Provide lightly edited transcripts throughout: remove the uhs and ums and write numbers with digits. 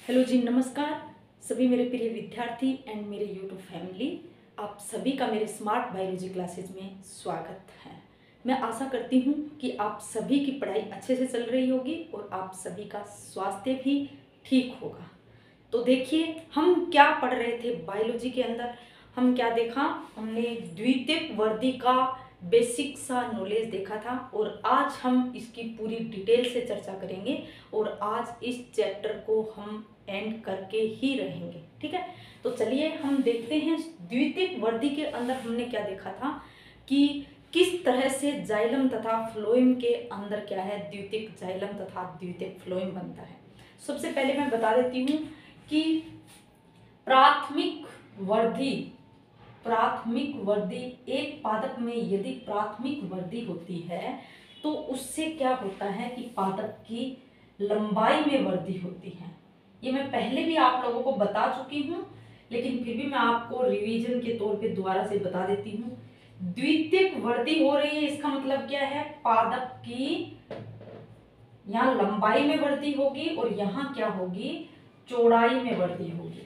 Hello जी, नमस्कार सभी मेरे प्रिय विद्यार्थी एंड मेरे यूट्यूब फैमिली। आप सभी का मेरे स्मार्ट बायोलॉजी क्लासेज में स्वागत है। मैं आशा करती हूँ कि आप सभी की पढ़ाई अच्छे से चल रही होगी और आप सभी का स्वास्थ्य भी ठीक होगा। तो देखिए, हम क्या पढ़ रहे थे बायोलॉजी के अंदर। हम क्या देखा, हमने द्वितीयक वर्दी का बेसिक सा नॉलेज देखा था और आज हम इसकी पूरी डिटेल से चर्चा करेंगे और आज इस चैप्टर को हम एंड करके ही रहेंगे। ठीक है, तो चलिए हम देखते हैं द्वितीयक वर्दी के अंदर हमने क्या देखा था कि किस तरह से जाइलम तथा फ्लोएम के अंदर क्या है, द्वितीयक जाइलम तथा द्वितीयक फ्लोएम बनता है। सबसे पहले मैं बता देती हूँ कि प्राथमिक वर्दी एक पादप में यदि प्राथमिक वर्दी होती है तो उससे क्या होता है कि पादप की लंबाई में वृद्धि होती है। ये मैं पहले भी आप लोगों को बता चुकी हूँ, लेकिन फिर भी मैं आपको रिवीजन के तौर पे दोबारा से बता देती हूँ। द्वितीयक वृद्धि हो रही है, इसका मतलब क्या है, पादप की यहाँ लंबाई में वृद्धि होगी और यहाँ क्या होगी, चौड़ाई में वृद्धि होगी।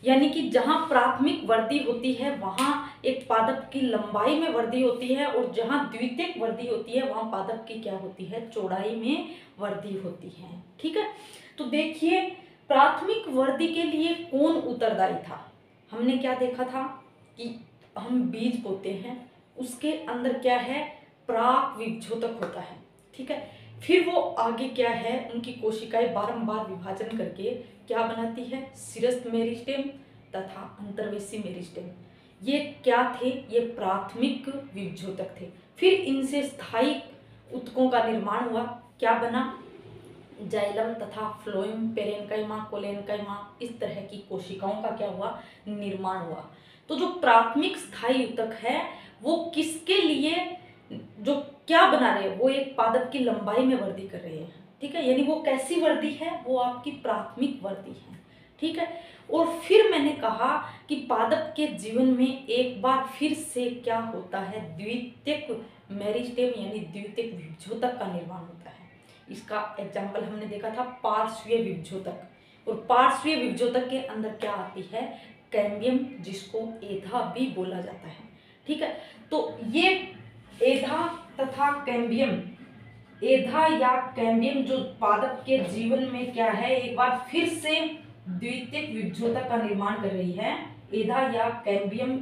यानी कि जहाँ प्राथमिक वृद्धि होती है वहाँ एक पादप की लंबाई में वृद्धि होती है और जहाँ द्वितीयक वृद्धि होती है वहाँ पादप की क्या होती है, चौड़ाई में वृद्धि होती है। ठीक है, तो देखिए प्राथमिक वृद्धि के लिए कौन उत्तरदायी था। हमने क्या देखा था कि हम बीज बोते हैं, उसके अंदर क्या है, प्राक विभ्जोतक होता है। ठीक है, फिर वो आगे क्या है, उनकी कोशिकाएं बारंबार विभाजन करके क्या बनाती है, सिरस्थ मेरिस्टेम तथा अंतर्वेशी मेरिस्टेम। ये क्या थे, ये प्राथमिक विभ्जोतक थे। फिर इनसे स्थायी ऊतकों का निर्माण हुआ, क्या बना, जाइलम तथा फ्लोएम, पेरेन्काइमा, कोलेन्काइमा, इस तरह की कोशिकाओं का क्या हुआ, निर्माण हुआ। तो जो प्राथमिक स्थायी ऊतक है वो किसके लिए, जो क्या बना रहे हैं, वो एक पादप की लंबाई में वृद्धि कर रहे हैं। ठीक है, यानी वो कैसी वृद्धि है, वो आपकी प्राथमिक वृद्धि है। ठीक है, और फिर मैंने कहा कि पादप के जीवन में एक बार फिर से क्या होता है, द्वितीयक मेरिस्टेम यानी द्वितीयक विभ्जोतक का निर्माण होता है। इसका एग्जाम्पल हमने देखा था पार्श्वीय विभ्जोतक, और पार्श्वीय विभ्जोतक के अंदर क्या आती है, कैम्बियम, जिसको एधा भी बोला जाता है। ठीक है, तो ये एधा तथा कैम्बियम, एधा या कैम्बियम जो पादप के जीवन में क्या है, एक बार फिर से द्वितीयक विभ्जोतक का निर्माण कर रही है। एधा या कैम्बियम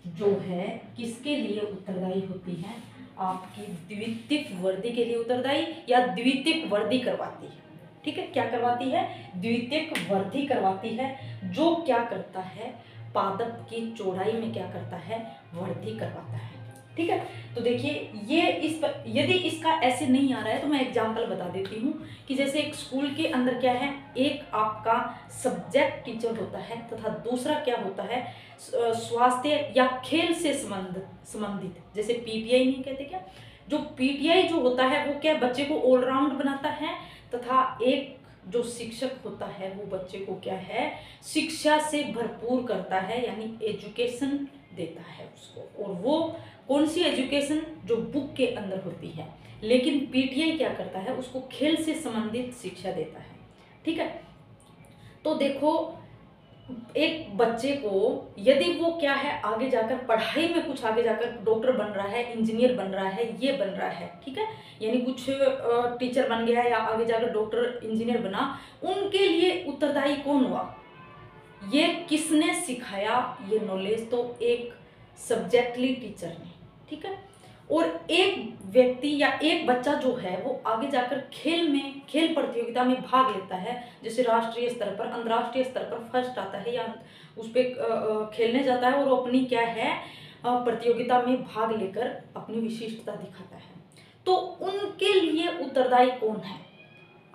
जो है किसके लिए उत्तरदायी होती है, आपकी द्वितीयक वृद्धि के लिए उत्तरदायी या द्वितीयक वृद्धि करवाती है। ठीक है, क्या करवाती है, द्वितीयक वृद्धि करवाती है, जो क्या करता है, पादप की चौड़ाई में क्या करता है, वृद्धि करवाता है। ठीक है, तो देखिए ये इस पर यदि इसका ऐसे नहीं आ रहा है तो मैं एग्जांपल बता देती हूँ कि जैसे एक स्कूल के अंदर क्या है, एक आपका सब्जेक्ट टीचर होता है तथा दूसरा क्या होता है, स्वास्थ्य या खेल से संबंधित, जैसे पीटीआई नहीं कहते क्या, जो पीटीआई जो होता है वो क्या बच्चे को ऑलराउंड बनाता है, तथा एक जो शिक्षक होता है वो बच्चे को क्या है, शिक्षा से भरपूर करता है, यानी एजुकेशन देता है उसको। और वो कौन सी एजुकेशन, जो बुक के अंदर होती है, लेकिन पीटीआई क्या करता है, उसको खेल से संबंधित शिक्षा देता है। ठीक है, तो देखो एक बच्चे को यदि वो क्या है, आगे जाकर पढ़ाई में कुछ आगे जाकर डॉक्टर बन रहा है, इंजीनियर बन रहा है, ये बन रहा है, ठीक है, यानी कुछ टीचर बन गया है या आगे जाकर डॉक्टर इंजीनियर बना, उनके लिए उत्तरदायी कौन हुआ, ये किसने सिखाया, ये नॉलेज तो एक सब्जेक्टली टीचर ने। ठीक है, और एक व्यक्ति या एक बच्चा जो है वो आगे जाकर खेल प्रतियोगिता में भाग लेता है, जैसे राष्ट्रीय स्तर पर, अंतर्राष्ट्रीय स्तर पर फर्स्ट आता है या उस पर खेलने जाता है और वो अपनी क्या है, प्रतियोगिता में भाग लेकर अपनी विशिष्टता दिखाता है, तो उनके लिए उत्तरदायी कौन है,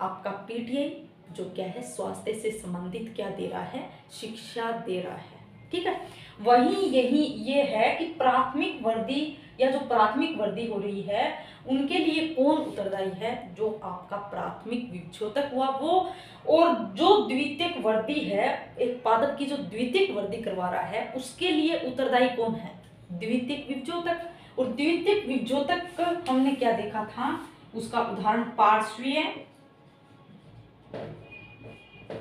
आपका पीटीआई, जो क्या है स्वास्थ्य से संबंधित क्या दे रहा है, शिक्षा दे रहा है। ठीक है, वहीं यही ये है कि प्राथमिक वृद्धि या जो प्राथमिक वृद्धि हो रही है उनके लिए कौन उत्तरदायी है, जो आपका प्राथमिक विभ्जोतक हुआ वो, और जो द्वितीयक वृद्धि है, एक पादप की जो द्वितीयक वृद्धि करवा रहा है उसके लिए उत्तरदायी कौन है, द्वितीयक विभ्जोतक। और द्वितीयक विभ्जोतक हमने क्या देखा था, उसका उदाहरण पार्श्वीय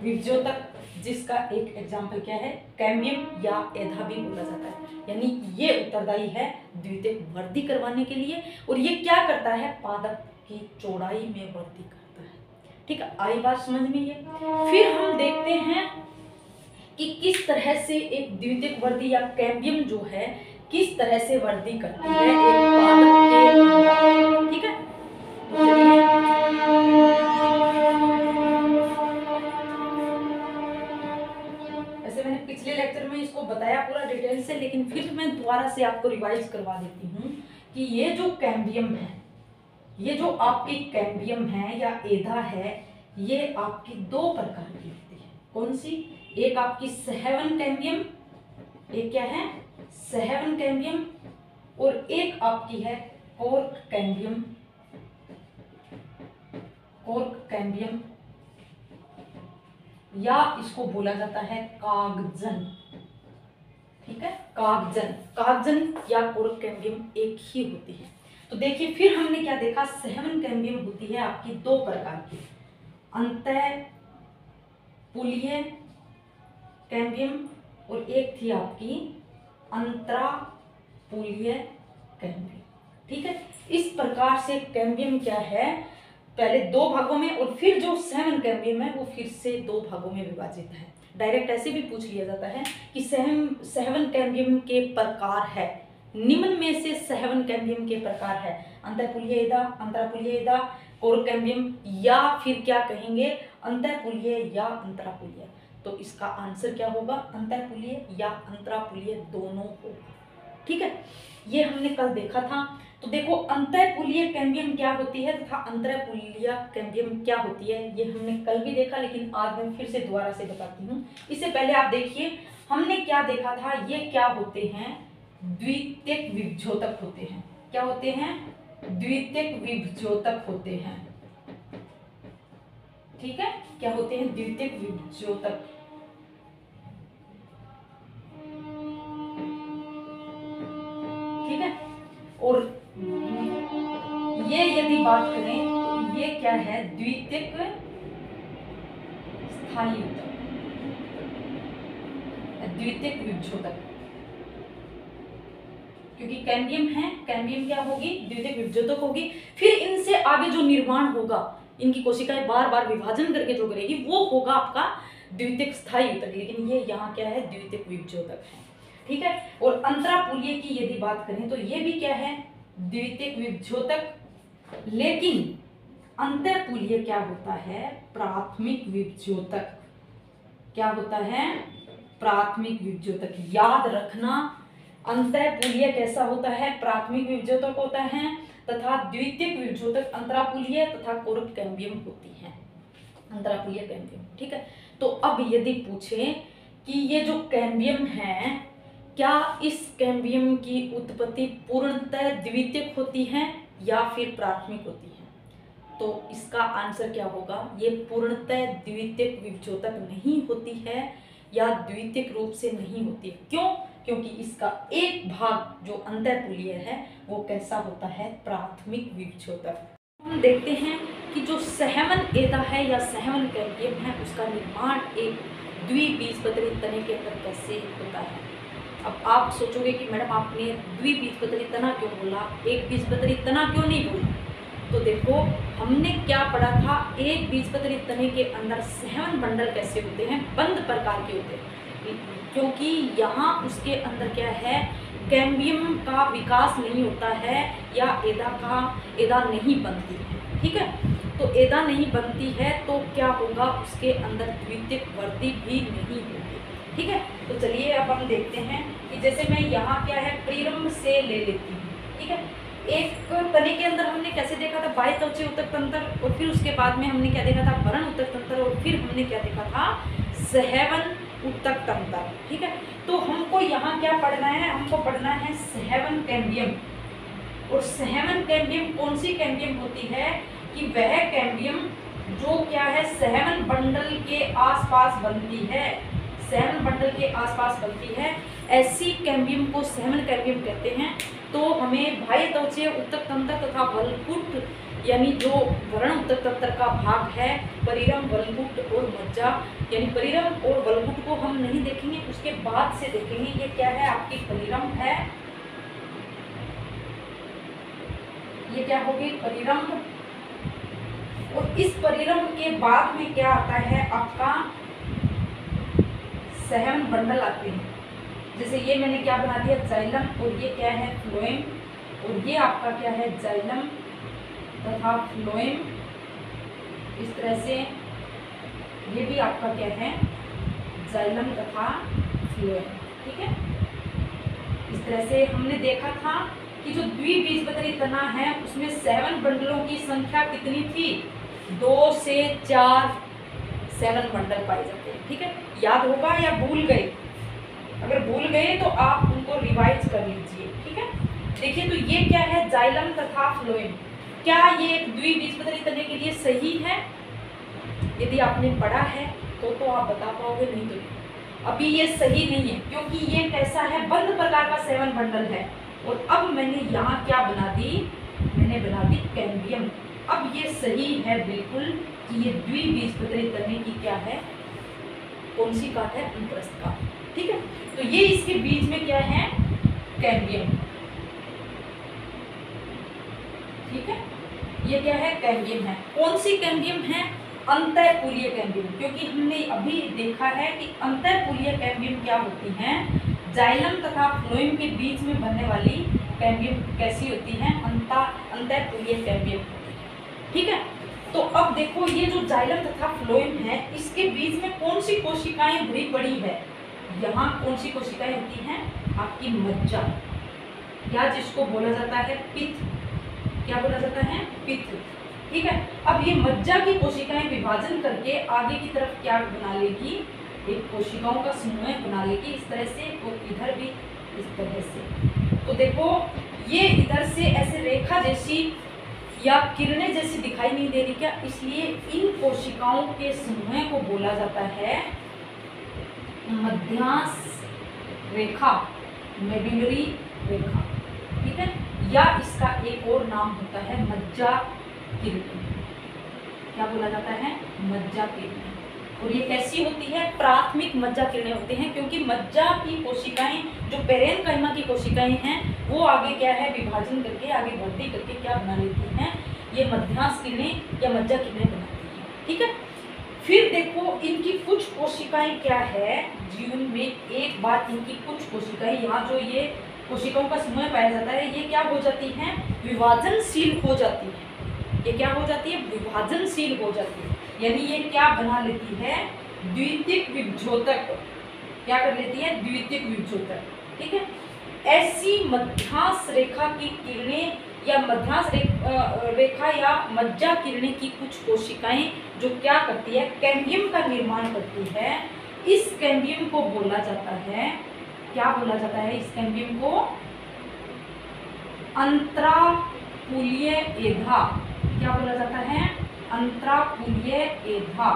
विभज्योतक, जिसका एक एग्जाम्पल क्या है, कैम्बियम या एधा भी बोला जाता है। यानी ये उत्तरदायी है द्वितीयक वृद्धि करवाने के लिए, और ये क्या करता है, पादप की चौड़ाई में वृद्धि करता है। ठीक है, आई बात समझ में ये। फिर हम देखते हैं कि किस तरह से एक द्वितीयक वृद्धि या कैम्बियम जो है किस तरह से वृद्धि करती है एक पादप के अंदर। ठीक है, वैसे मैंने पिछले लेक्चर में इसको बताया पूरा डिटेल से, लेकिन फिर मैं दोबारा से आपको रिवाइज करवा देती हूँ कि ये जो कैम्बियम है, ये जो आपकी कैम्बियम है या एधा है, ये आपकी दो प्रकार की होती है। कौन सी? एक आपकी सहवन कैम्बियम, एक क्या है, सहवन कैम्बियम, और एक आपकी है कॉर्क कैम्बियम। कॉर्क कैम्बियम या इसको बोला जाता है कागजन। ठीक है, कागजन, कागजन या कॉर्क कैम्बियम एक ही होती है। तो देखिए फिर हमने क्या देखा, सहवन कैम्बियम होती है आपकी दो प्रकार की, अंतःपुलीय कैम्बियम और एक थी आपकी अंतरापुलीय कैम्बियम। ठीक है, इस प्रकार से कैम्बियम क्या है, पहले दो भागों में, और फिर जो सहवन कैम्बियम है वो फिर से दो भागों में विभाजित है। डायरेक्ट ऐसे भी पूछ लिया जाता है कि सहवन कैम्बियम के प्रकार है, निम्न में से सहवन कैम्बियम के प्रकार है, अंतःपुलीय एधा, अंतरापुलीय एधा, कॉर्क कैम्बियम, या फिर क्या कहेंगे, अंतःपुलीय या अंतरापुलीय। तो इसका आंसर क्या होगा, अंतःपुलीय या अंतरापुलीय दोनों होगा। ठीक है, ये हमने कल देखा था। तो देखो अंतःपुलीय कैम्बियम क्या होती है तथा अंतरापुलीय कैम्बियम क्या होती है, ये हमने कल भी देखा, लेकिन आज मैं फिर से दोबारा से बताती हूँ। इससे पहले आप देखिए हमने क्या देखा था, ये क्या होते हैं, द्वितीयक विभज्योतक होते हैं। क्या होते हैं, द्वितीयक विभज्योतक होते हैं। ठीक है, क्या होते हैं, द्वितीयक विभज्योतक। ठीक है, और ये यदि बात करें तो ये क्या है, द्वितीयक स्थायी ऊतक, द्वितीयक विभज्योतक। क्योंकि कैम्बियम है, कैम्बियम क्या होगी, द्वितीयक विभज्योतक होगी। फिर इनसे आगे जो निर्माण होगा, इनकी कोशिकाएं बार बार विभाजन करके जो करेगी वो होगा आपका द्वितीयक स्थायी ऊतक, लेकिन ये यहाँ क्या है, द्वितीयक विभज्योतक है। ठीक है, और अंतरापुलीय की यदि बात करें तो ये भी क्या है, द्वितीयक विभज्योतक, लेकिन अंतःपुलीय क्या होता है, प्राथमिक विभज्योतक। क्या होता है, प्राथमिक विभज्योतक। याद रखना, अंतःपुलीय कैसा होता है, प्राथमिक विभज्योतक होता है, तथा द्वितीयक विभज्योतक अंतरापुलीय तथा कॉर्क कैम्बियम होती है, अंतरापुलीय कैम्बियम। ठीक है, तो अब यदि पूछे कि ये जो कैम्बियम है, क्या इस कैम्बियम की उत्पत्ति पूर्णतः द्वितीयक होती है या फिर प्राथमिक होती है, तो इसका आंसर क्या होगा, ये पूर्णतः द्वितीयक विभज्योतक नहीं होती है या द्वितीयक रूप से नहीं होती है। क्यों? क्योंकि इसका एक भाग जो अंतःपुलीय है वो कैसा होता है, प्राथमिक विभज्योतक। हम देखते हैं कि जो सहवन एधा है या सहवन कैम्बियम है, उसका निर्माण एक द्विबीजपत्री तने के अंदर कैसे होता है। अब आप सोचोगे कि मैडम आपने द्विबीजपत्री तना क्यों बोला, एक बीजपत्री तना क्यों नहीं बोला। तो देखो हमने क्या पढ़ा था, एक बीजपत्री तने के अंदर सहवन बंडल कैसे होते हैं, बंद प्रकार के होते हैं, क्योंकि यहाँ उसके अंदर क्या है, कैम्बियम का विकास नहीं होता है या एधा नहीं बनती है। ठीक है, तो एधा नहीं बनती है तो क्या होगा, उसके अंदर द्वितीयक वृद्धि भी नहीं होगी। ठीक है, तो चलिए अब हम देखते हैं कि जैसे मैं यहाँ क्या है, प्रारंभ से ले लेती हूँ। ठीक है, एक तने के अंदर हमने कैसे देखा था, बाह्यत्वचीय ऊतक तंत्र, और फिर उसके बाद में हमने क्या देखा था, भरण ऊतक तंत्र, और फिर हमने क्या देखा था, सहवन ऊतक तंत्र। ठीक है, तो हमको यहाँ क्या पढ़ना है, हमको पढ़ना है सहवन कैम्बियम। और सहवन कैम्बियम कौन सी कैम्बियम होती है, कि वह कैम्बियम जो क्या है, सहवन बंडल के आसपास बनती है, सहवन बंडल के आसपास बनती है, ऐसी कैम्बियम को सहवन कैम्बियम कहते हैं। तो हमें बाह्यत्वचीय ऊतक तंत्र तथा वलकुट यानी जो वर्ण उत्तरतर का भाग है, परिरम, वल्गुट और मज्जा, यानी परिरम और वल्गुट को हम नहीं देखेंगे, उसके बाद से देखेंगे। ये क्या है, आपकी परिरम है, ये क्या होगी, परिरम। और इस परिरम के बाद में क्या आता है, आपका सहन बंडल आते हैं। जैसे ये मैंने क्या बना दिया, जाइलम, और ये क्या है, फ्लोएम, और ये आपका क्या है, जाइलम तथा फ्लोएम। इस तरह से ये भी आपका क्या है, जाइलम तथा फ्लोएम। ठीक है, इस तरह से हमने देखा था कि जो द्विबीजपत्री तना है उसमें 7 बंडलों की संख्या कितनी थी, 2 से 4 7 बंडल पाए जाते हैं। ठीक है, याद होगा या भूल गए, अगर भूल गए तो आप उनको रिवाइज कर लीजिए। ठीक है, देखिए तो ये क्या है, जाइलम तथा फ्लोएम। क्या ये एक द्विबीजपत्री तने के लिए सही है? यदि आपने पढ़ा है तो आप बता पाओगे, नहीं तो अभी ये सही नहीं है, क्योंकि ये कैसा है, बंद प्रकार का 7 बंडल है। और अब मैंने यहाँ क्या बना दी, मैंने बना दी कैम्बियम। अब ये सही है बिल्कुल कि ये द्विबीजपत्री तने की क्या है, कौन सी का है, अंतरस्थ का। ठीक है, तो ये इसके बीच में क्या है, कैम्बियम। ठीक है, ये क्या है, कैम्बियम है। कौन सी कैम्बियम है, अंतःपुलीय कैम्बियम, क्योंकि हमने अभी देखा है कि अंतःपुलीय कैम्बियम क्या होती हैं, जाइलम तथा फ्लोएम के बीच में बनने वाली कैम्बियम कैसी होती है, अंतःपुलीय कैम्बियम होती है। ठीक है, तो अब देखो ये जो जाइलम तथा फ्लोएम है, इसके बीच में कौन सी कोशिकाएं भरी पड़ी है, यहाँ कौन सी कोशिकाएं होती हैं, आपकी मज्जा, या जिसको बोला जाता है पित्त। क्या बोला जाता है, पित्त। ठीक है, अब ये मज्जा की कोशिकाएं विभाजन करके आगे की तरफ क्या बना लेगी, एक कोशिकाओं का समूह बना लेगी, इस तरह से, और इधर भी इस तरह से। तो देखो ये इधर से ऐसे रेखा जैसी या किरणें जैसी दिखाई नहीं दे रही क्या, इसलिए इन कोशिकाओं के समूह को बोला जाता है मध्यांश रेखा, मेडुलरी रेखा। ठीक है, या इसका एक और नाम होता है मज्जा किरणें। क्या बोला जाता है, मज्जा किरणें। और ये कैसी होती है, प्राथमिक मज्जा किरणें होती हैं, क्योंकि मज्जा की कोशिकाएं, जो पेरेन्काइमा की कोशिकाएं हैं, वो आगे क्या है, विभाजन करके आगे वृद्धि करके क्या बना लेती हैं, ये मध्यांश किरणें या मज्जा किरणें बनाती हैं। ठीक है, फिर देखो इनकी कुछ कोशिकाएं क्या है, जीवन में एक बार इनकी कुछ कोशिकाएं, यहाँ जो ये कोशिकाओं का समूह पाया जाता है, ये क्या हो जाती हैं, विभाजनशील हो जाती है। ये क्या हो जाती है, विभाजनशील हो जाती है, यानी ये क्या बना लेती है, द्वितीयक विभोजक। क्या कर लेती है, द्वितीयक विभोजक। ठीक है, ऐसी मध्यांश रेखा की किरणें या मध्यांश रेखा या मज्जा किरणें की कुछ कोशिकाएं जो क्या करती है, कैम्बियम का निर्माण करती है। इस कैम्बियम को बोला जाता है, क्या बोला जाता है, इस कैम्बियम को अंतरापुलीय एधा। क्या बोला जाता है, अंतरापुलीय एधा।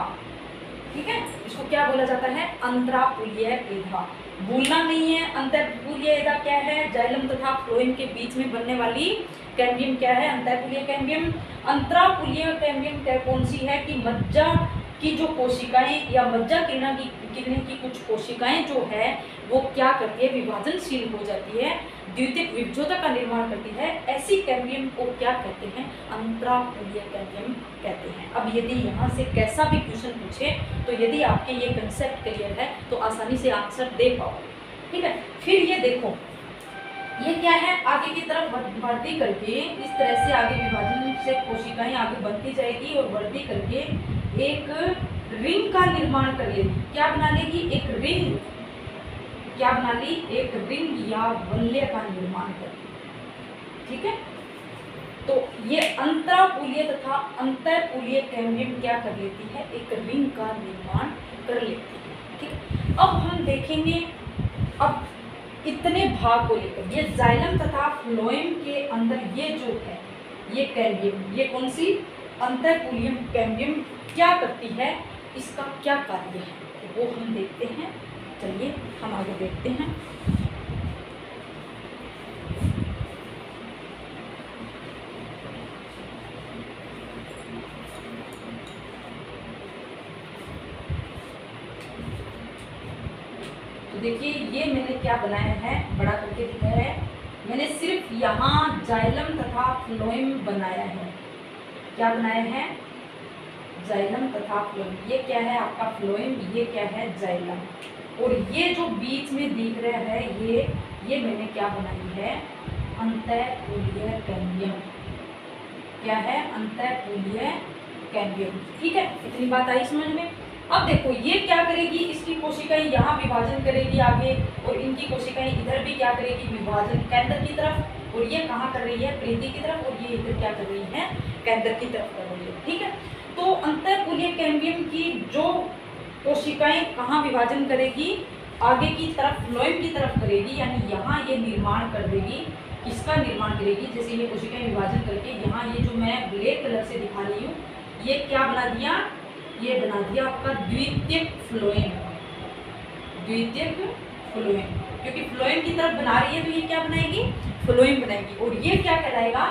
ठीक है, इसको क्या बोला जाता है, अंतरापुलीय एधा। भूलना नहीं है, अंतःपुलीय एधा क्या है, जाइलम तथा फ्लोएम के बीच में बनने वाली कैम्बियम क्या है, अंतःपुलीय कैम्बियम। अंतरापुलीय कैम्बियम क्या कौन सी है कि मज्जा की जो कोशिकाएं या मज्जा किरणें की कुछ कोशिकाएं जो है वो क्या करती है, विभाजनशील हो जाती है, द्वितीयक विभोजक का निर्माण करती है। ऐसी कैम्बियम को क्या कहते हैं, अंतरापुलीय कैम्बियम कहते हैं। अब यदि यहाँ से कैसा भी क्वेश्चन पूछे तो यदि आपके ये कंसेप्ट क्लियर है तो आसानी से आंसर दे पाओगे। ठीक है, फिर ये देखो ये क्या है, आगे की तरफ वृद्धि करके इस तरह से आगे विभाजन से कोशिकाएं आगे बढ़ती जाएगी और वृद्धि करके एक रिंग का निर्माण कर लेगी। क्या बना लेगी, एक रिंग। क्या बना ली, एक रिंग या वलय का निर्माण कर ली। ठीक है, तो ये अंतरापुलीय तथा अंतःपुलीय कैम्बियम क्या कर लेती है, एक रिंग का निर्माण कर लेती है। ठीक है, अब हम देखेंगे, अब इतने भाग को लेकर ये जाइलम तथा फ्लोएम के अंदर ये जो है ये कैम्बियम, ये कौन सी, अंतःपुलीय कैम्बियम क्या करती है, इसका क्या कार्य है वो हम देखते हैं। चलिए हम आगे देखते हैं। तो देखिए ये मैंने क्या बनाया है, बड़ा करके दिखाया है मैंने, सिर्फ यहाँ जाइलम तथा फ्लोएम बनाया है। क्या बनाया है? जाइलम तथा फ्लोएम। ये क्या है आपका फ्लोएम, ये क्या है जाइलम। और ये जो बीच में दिख रहा है ये मैंने क्या बनाई है, अंतःपुलीय कैम्बियम। क्या है? अंतःपुलीय कैम्बियम। ठीक है, इतनी बात आई समझ में। अब देखो ये क्या करेगी, इसकी कोशिकाएं यहाँ विभाजन करेगी आगे, और इनकी कोशिकाएं इधर भी क्या करेगी, विभाजन केंद्र की तरफ। और ये कहाँ कर रही है, परिधि की तरफ, और ये इधर क्या कर रही है, केंद्र की तरफ कर रही है। ठीक है, तो अंतःपुलीय कैम्बियम की जो कोशिकाएं कहाँ विभाजन करेगी, आगे की तरफ फ्लोएम की तरफ करेगी, यानी यहाँ ये निर्माण कर देगी। किसका निर्माण करेगी? जैसे ये कोशिकाएं विभाजन करके यहाँ ये जो मैं ब्लैक कलर से दिखा रही हूँ, ये क्या बना दिया, ये बना दिया आपका द्वितीयक फ्लोएम। द्वितीयक फ्लोएम, क्योंकि फ्लोएम की तरफ बना रही है तो ये क्या बनाएगी, फ्लोएम बनाएगी। और ये क्या कहलाएगा,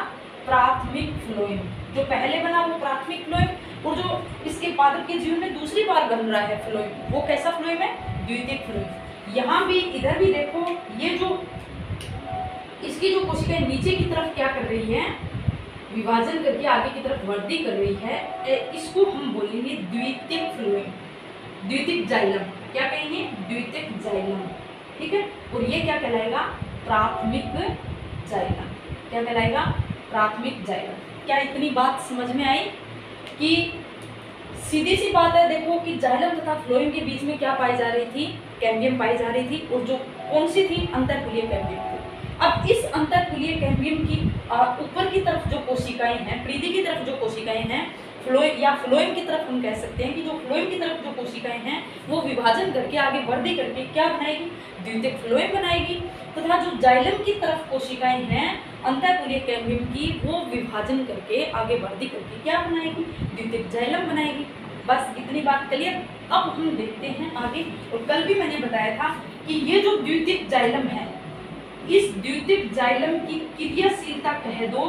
प्राथमिक फ्लोएम। जो पहले बना वो प्राथमिक फ्लोएम, और जो इसके पादप के जीवन में दूसरी बार बन रहा है फ्लोएम, वो कैसा फ्लोएम है, द्वितीयक फ्लोएम। यहाँ भी इधर भी देखो, ये जो इसकी जो कोशिकाएं नीचे की तरफ क्या कर रही है, विभाजन करके आगे की तरफ वृद्धि कर रही है, इसको हम बोलेंगे द्वितीयक फ्लोएम, द्वितीयक जाइलम। क्या कहेंगे, द्वितीयक जाइलम। ठीक है, और ये क्या कहलाएगा, प्राथमिक जाइलम। क्या कहलाएगा, प्राथमिक जाइलम। क्या इतनी बात समझ में आई कि सीधी सी बात है, देखो कि जाइलम तथा फ्लोएम के बीच में क्या पाई जा रही थी, कैम्बियम पाई जा रही थी, और जो कौन सी थी, अंतःपुलीय कैम्बियम थी। अब इस अंतःपुलीय कैम्बियम की ऊपर की तरफ जो कोशिकाएं हैं, परिधि की तरफ जो कोशिकाएं हैं, फ्लोएम या फ्लोएम की तरफ हम कह सकते हैं कि जो फ्लोएम की तरफ जो कोशिकाएं हैं वो विभाजन करके आगे वृद्धि करके क्या बनाएगी, द्वितीयक फ्लोएम बनाएगी। तथा जो जाइलम की तरफ कोशिकाएं हैं अंतःपुलीय कैम्बियम की, वो विभाजन करके आगे वृद्धि करके क्या बनाएगी, द्वितीयक जाइलम बनाएगी। बस इतनी बात क्लियर। अब हम देखते हैं आगे। और कल भी मैंने बताया था कि ये जो द्वितीयक जाइलम है, इस द्वितीयक जाइलम की क्रियाशीलता कह दो,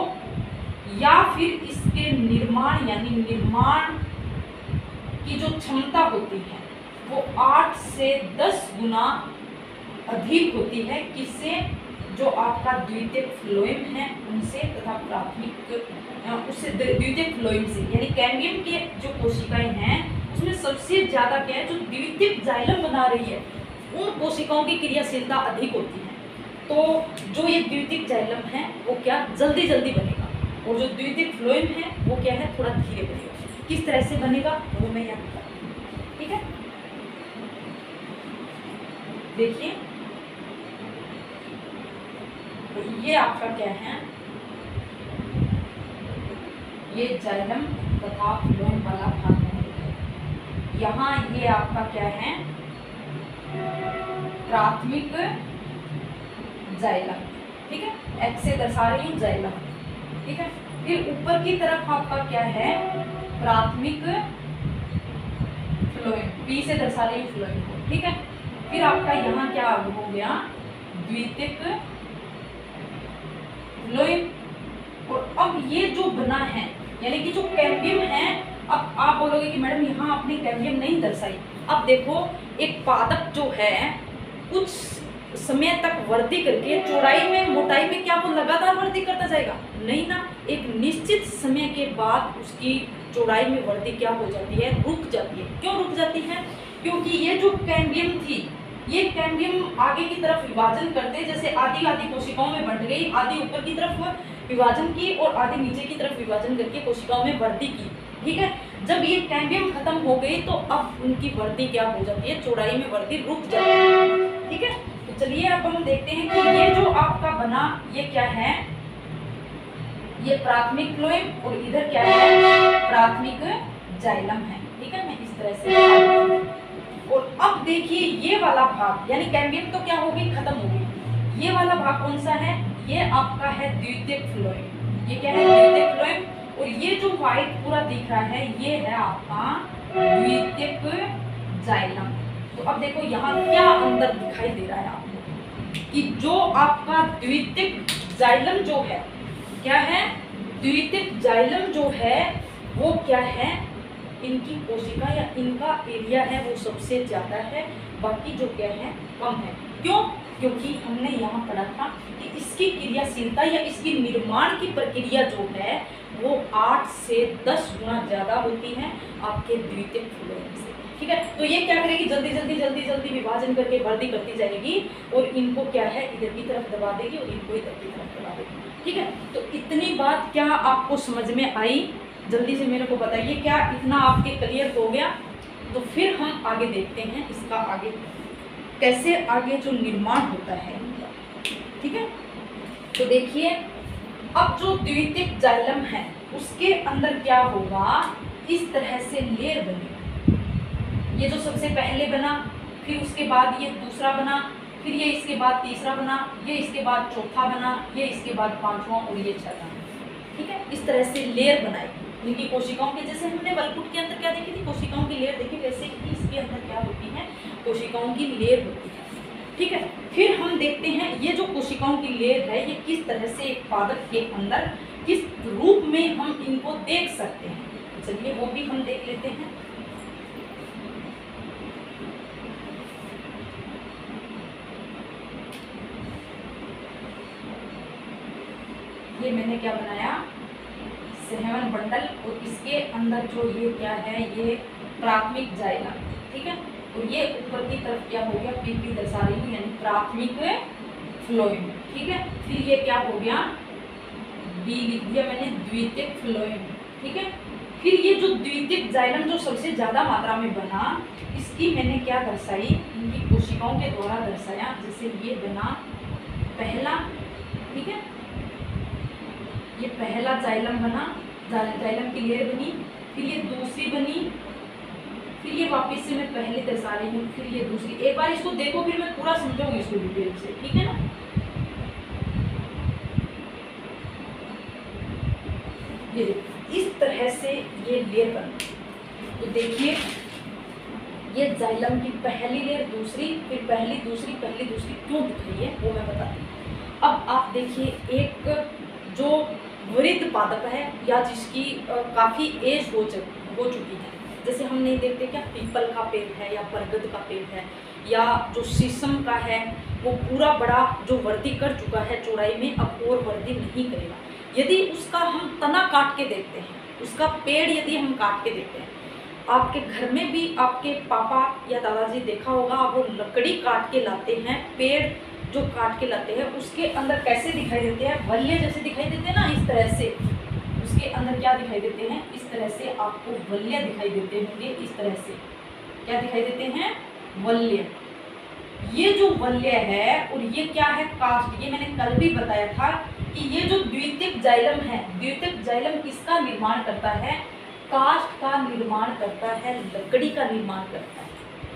या फिर इसके निर्माण यानी निर्माण की जो क्षमता होती है वो 8 से 10 गुना अधिक होती है, किससे, जो आपका द्वितीयक फ्लोएम है उनसे, तथा प्राथमिक उससे द्वितीयक फ्लोएम से। यानी कैम्बियम के जो कोशिकाएं हैं उसमें सबसे ज्यादा क्या है, जो द्वितीयक जाइलम बना रही है उन कोशिकाओं की क्रियाशीलता अधिक होती है। तो जो ये द्वितीयक जाइलम है वो क्या जल्दी बनेगा, और जो द्वितीयक फ्लोएम है वो क्या है, थोड़ा धीरे बनेगा। किस तरह से बनेगा वो मैं यहाँ बताऊँ। ठीक है, देखिए तो ये आपका क्या है, ये जाइलम तथा फ्लोएम वाला भाग है। यहाँ ये आपका क्या है, प्राथमिक जाइलम। ठीक है, एक्स से दर्शा रही हूँ जाइलम। ठीक है, फिर ऊपर की तरफ आपका क्या है, प्राथमिक फ्लोएम, पी से दर्शा रही हूँ फ्लोएम को। ठीक है, फिर आपका यहाँ क्या हो गया, द्वितीयक फ्लोएम। और अब ये जो बना है, यानी कि जो कैम्बियम है, अब आप बोलोगे कि मैडम यहाँ आपने कैम्बियम नहीं दर्शाई। अब देखो एक पादप जो है कुछ समय तक वृद्धि करके चौड़ाई में मोटाई में क्या वो लगातार वृद्धि करता जाएगा, नहीं ना। एक निश्चित समय के बाद उसकी चौड़ाई में वृद्धि क्या हो जाती है, रुक जाती है। क्यों रुक जाती है, क्योंकि ये जो कैम्बियम थी, ये कैम्बियम आगे की तरफ विभाजन करते, जैसे आधी कोशिकाओं में बंट गई, आधी ऊपर की तरफ विभाजन की और आधी नीचे की तरफ विभाजन करके कोशिकाओं में वृद्धि की। ठीक है, जब ये कैम्बियम खत्म हो गई तो अब उनकी वृद्धि क्या हो जाती है, चौड़ाई में वृद्धि रुक जाती है। ठीक है, तो चलिए अब हम देखते हैं कि ये जो आपका बना ये क्या है, ये प्राथमिक फ्लोएम और इधर क्या है, प्राथमिक जाइलम है। ठीक है, मैं इस तरह से। और अब देखिए ये वाला भाग, यानी कैम्बियम तो क्या होगी, खत्म हो गई। ये वाला भाग कौन सा है, ये आपका है द्वितीयक फ्लोएम। ये क्या है, द्वितीयक फ्लोएम। और ये जो व्हाइट पूरा दिख रहा है ये है आपका द्वितीयक जाइलम। तो अब देखो यहाँ क्या अंतर दिखाई दे रहा है आपको, कि जो आपका द्वितीयक जाइलम जो है, क्या है, द्वितीयक जाइलम जो है वो क्या है, इनकी कोशिका या इनका एरिया है वो सबसे ज़्यादा है, बाकी जो क्या है कम है। क्यों? क्योंकि हमने यहाँ पढ़ा था कि इसकी क्रियाशीलता या इसकी निर्माण की प्रक्रिया जो है वो 8 से 10 गुना ज़्यादा होती है आपके द्वितीयक फ्लोएम से। ठीक है, तो ये क्या करेगी, जल्दी जल्दी जल्दी जल्दी विभाजन करके वृद्धि करती जाएगी और इनको क्या है इधर की तरफ दबा देगी और इनको इधर की तरफ दबा देगी। ठीक है, तो इतनी बात क्या आपको समझ में आई? जल्दी से मेरे को बताइए, क्या इतना आपके क्लियर हो गया? तो फिर हम आगे देखते हैं इसका आगे कैसे आगे जो निर्माण होता है। ठीक है, तो देखिए अब जो द्वितीयक जाइलम है उसके अंदर क्या होगा, इस तरह से लेयर बनेगा। ये जो सबसे पहले बना, फिर उसके बाद ये दूसरा बना, फिर ये इसके बाद तीसरा बना, ये इसके बाद चौथा बना, ये इसके बाद पांचवा और ये छठा। ठीक है, इस तरह से लेयर बनाएगी इनकी कोशिकाओं के। जैसे हमने वलकुट के अंदर क्या देखी थी, कोशिकाओं की लेयर देखी, वैसे ही इसके अंदर क्या होती है, कोशिकाओं की लेयर होती है। ठीक है, फिर हम देखते हैं ये जो कोशिकाओं की लेयर है ये किस तरह से एक पादप के अंदर किस रूप में हम इनको देख सकते हैं। तो चलिए वो भी हम देख लेते हैं। ये मैंने क्या बनाया, सहवन बंडल, और इसके अंदर जो ये क्या है, ये प्राथमिक जाइलम। ठीक है, और ये ऊपर की तरफ क्या हो गया, पीपी दर्शा रही हूँ, यानी प्राथमिक फ्लोएम। ठीक है, फिर ये क्या हो गया, बी लिख दिया मैंने, द्वितीयक फ्लोएम। ठीक है, फिर ये जो द्वितीयक जाइलम जो सबसे ज्यादा मात्रा में बना, इसकी मैंने क्या दर्शाई, इनकी कोशिकाओं के द्वारा दर्शाया। जैसे ये बना पहला, ठीक है, ये पहला जाइलम बना, जाइलम की लेयर बनी, फिर ये दूसरी बनी, फिर ये वापस से मैं पहले दर्शा रही हूँ, फिर ये दूसरी। एक बार इसको देखो फिर मैं पूरा समझाऊंगी इसको डिटेल से। ठीक है ना, ये इस तरह से ये लेयर बनी। तो देखिए ये जाइलम की पहली लेयर, दूसरी, फिर पहली दूसरी, पहली दूसरी क्यों दिखाई है वो मैं बताती हूँ। अब आप देखिए एक जो वृद्ध पादप है या जिसकी काफ़ी एज हो चुकी है, जैसे हम नहीं देखते क्या, पीपल का पेड़ है या बरगद का पेड़ है या जो शीशम का है, वो पूरा बड़ा जो वृद्धि कर चुका है चौड़ाई में, अब और वृद्धि नहीं करेगा। यदि उसका हम तना काट के देखते हैं, उसका पेड़ यदि हम काट के देखते हैं, आपके घर में भी आपके पापा या दादाजी देखा होगा, वो लकड़ी काट के लाते हैं, पेड़ जो काट के लाते हैं उसके अंदर कैसे दिखाई देते हैं, वल्य जैसे दिखाई देते हैं ना, इस तरह से उसके अंदर क्या दिखाई देते हैं, इस तरह से आपको वल्य दिखाई देते होंगे। इस तरह से क्या दिखाई देते हैं, वल्य। ये जो वल्य है और ये क्या है, कास्ट। ये मैंने कल भी बताया था कि ये जो द्वितीयक जाइलम है, द्वितीयक जाइलम किसका निर्माण करता है, कास्ट का निर्माण करता है, लकड़ी का निर्माण करता है।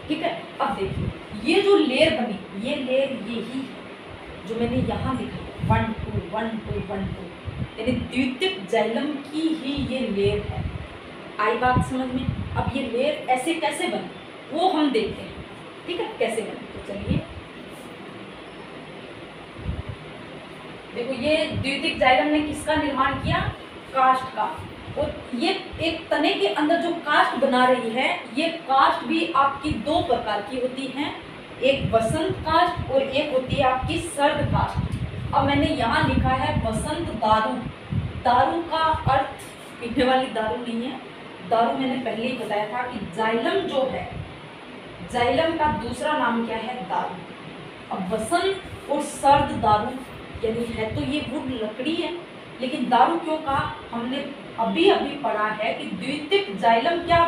ठीक है, अब देखिए ये जो लेयर बनी, ये लेयर यही है जो मैंने यहाँ लिखा 1 2 1 2 1 2, यानी द्वितीयक जाइलम की ही ये लेयर है। आई बात समझ में? अब ये लेयर ऐसे कैसे बनी वो हम देखते हैं। ठीक है, कैसे बनी, तो चलिए देखो, ये द्वितीयक जाइलम ने किसका निर्माण किया, कास्ट का। और ये एक तने के अंदर जो कास्ट बना रही है, ये कास्ट भी आपकी दो प्रकार की होती है, एक वसंत कास्ट और एक होती है आपकी सर्द कास्ट। अब मैंने यहाँ लिखा है वसंत दारू। दारू का अर्थ पीने वाली दारू नहीं है, दारू मैंने पहले ही बताया था कि जाइलम जो है, जाइलम का दूसरा नाम क्या है, दारू। अब वसंत और सर्द दारू, यानी है तो ये वुड लकड़ी है, लेकिन दारू क्यों कहा, हमने अभी अभी पढ़ा है कि द्वितीयक जाइलम क्या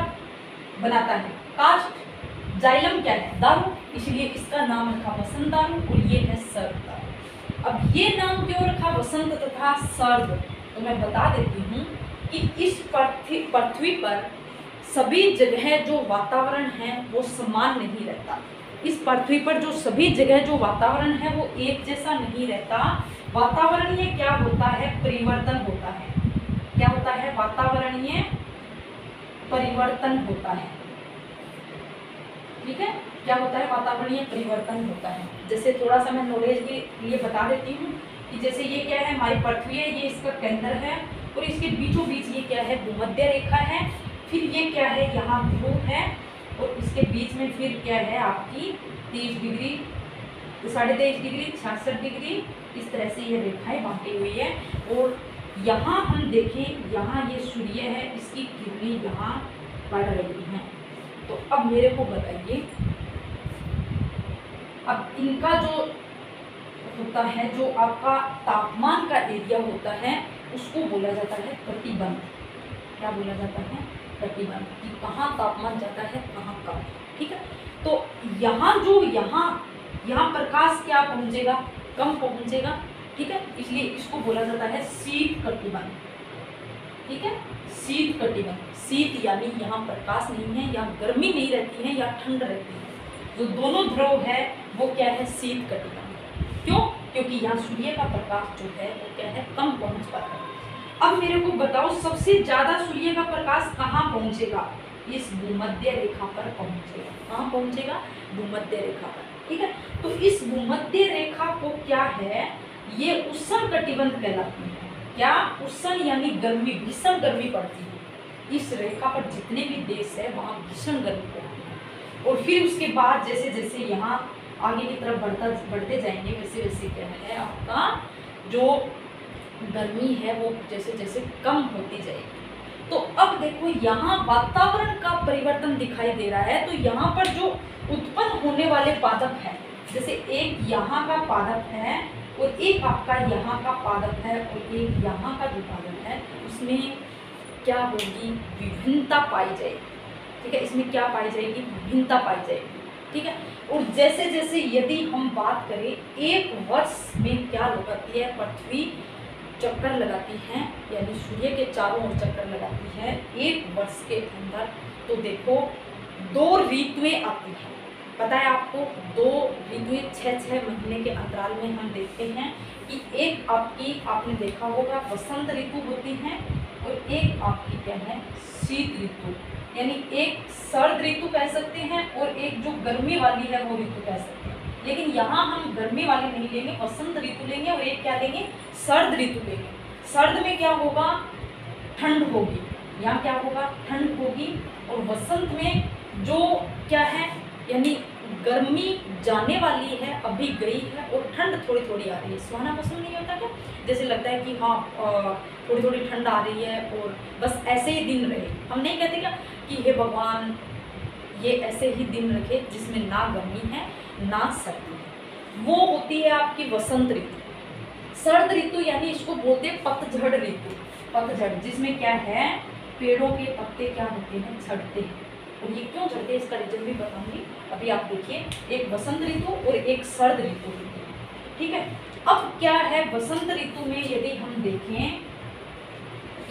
बनाता है, कास्ट। जाइलम क्या है, दारू, इसलिए इसका नाम रखा वसंत दारू और ये है सर्द दारू। अब ये नाम क्यों रखा वसंत तथा सर्द, तो मैं बता देती हूँ कि इस पृथ्वी पर सभी जगह जो वातावरण है वो समान नहीं रहता। इस पृथ्वी पर जो सभी जगह जो वातावरण है वो एक जैसा नहीं रहता। वातावरणीय क्या होता है, परिवर्तन होता है। क्या होता है, वातावरणीय परिवर्तन होता है। ठीक है, क्या होता है, वातावरणीय परिवर्तन होता है। जैसे थोड़ा सा मैं नॉलेज के लिए बता देती हूँ कि जैसे ये क्या है, हमारी पृथ्वी है, ये इसका केंद्र है और इसके बीचों बीच ये क्या है, भूमध्य रेखा है फिर ये क्या है, यहाँ ध्रुव है और इसके बीच में फिर क्या है आपकी 30 डिग्री, 23.5 डिग्री, 66 डिग्री, इस तरह से ये रेखाएं बांटी हुई है। और यहाँ हम देखें, यहाँ ये सूर्य है, इसकी किरणें यहाँ पड़ रही हैं। तो अब मेरे को बताइए, अब इनका जो होता है, जो आपका तापमान का एरिया होता है, उसको बोला जाता है कटिबंध। क्या बोला जाता है? कटिबंध, कि कहाँ तापमान जाता है, कहाँ कम। ठीक है, तो यहाँ जो यहाँ प्रकाश क्या पहुँचेगा, कम पहुँचेगा। ठीक है, इसलिए इसको बोला जाता है शीत कटिबंध। ठीक है, शीत कटिबंध। शीत यानी यहाँ प्रकाश नहीं है, यहाँ गर्मी नहीं रहती है, या ठंड रहती है। जो दोनों ध्रुव है वो क्या है, शीत कटिबंध। क्यों? क्योंकि यहाँ सूर्य का प्रकाश जो है वो क्या है, कम पहुँच पाता है। अब मेरे को बताओ, सबसे ज्यादा सूर्य का प्रकाश कहाँ पहुँचेगा? इस भूमध्य रेखा पर पहुँचेगा। कहाँ पहुँचेगा? भूमध्य रेखा पर। ठीक है, तो इस भूमध्य रेखा को क्या है, ये उष्ण कटिबंध कहलाती है। क्या? उष्ण यानी गर्मी, भीषण गर्मी पड़ती है। इस रेखा पर जितने भी देश है वहाँ भीषण गर्मी पड़ती है। और फिर उसके बाद जैसे जैसे यहाँ आगे की तरफ बढ़ते जाएंगे, वैसे वैसे क्या है, आपका जो गर्मी है वो जैसे जैसे कम होती जाएगी। तो अब देखो, यहाँ वातावरण का परिवर्तन दिखाई दे रहा है। तो यहाँ पर जो उत्पन्न होने वाले पादप है, जैसे एक यहाँ का पादप है और एक आपका यहाँ का पादप है और एक यहाँ का जो पादप है, उसमें क्या होगी, विभिन्नता पाई जाएगी। ठीक है, इसमें क्या पाई जाएगी, विभिन्नता पाई जाएगी। ठीक है, और जैसे जैसे यदि हम बात करें, एक वर्ष में क्या लगाती है पृथ्वी, चक्कर लगाती है, यानी सूर्य के चारों ओर चक्कर लगाती है एक वर्ष के अंदर। तो देखो 2 ऋतुएं आती हैं। पता है आपको, 2 ऋतुएं 6-6 महीने के अंतराल में हम देखते हैं कि एक आपकी, आपने देखा होगा, वसंत ऋतु होती है और एक आपकी क्या है, शीत ऋतु। यानी एक सर्द ऋतु कह सकते हैं और एक जो गर्मी वाली है वो ऋतु कह सकते हैं। लेकिन यहाँ हम गर्मी वाली नहीं लेंगे, वसंत ऋतु लेंगे और एक क्या लेंगे, सर्द ऋतु लेंगे। सर्द में क्या होगा, ठंड होगी। यहाँ क्या होगा, ठंड होगी। और वसंत में जो क्या है, यानी गर्मी जाने वाली है, अभी गई है, और ठंड थोड़ी थोड़ी आ रही है। सुहाना पसंद नहीं होता क्या? जैसे लगता है कि हाँ थोड़ी थोड़ी ठंड आ रही है और बस ऐसे ही दिन रहे। हम नहीं कहते क्या कि हे भगवान ये ऐसे ही दिन रखे जिसमें ना गर्मी है ना सर्दी है। वो होती है आपकी वसंत ऋतु। सर्द ऋतु यानी इसको बोलते हैं पतझड़ ऋतु। पतझड़, जिसमें क्या है, पेड़ों के पत्ते क्या होते हैं, झड़ते हैं। और ये क्यों झड़ते हैं इसका रीजन भी बताऊंगी। अभी आप देखिए, एक वसंत ऋतु और एक सर्द ऋतु होती है। ठीक है, अब क्या है, वसंत ऋतु में यदि हम देखें,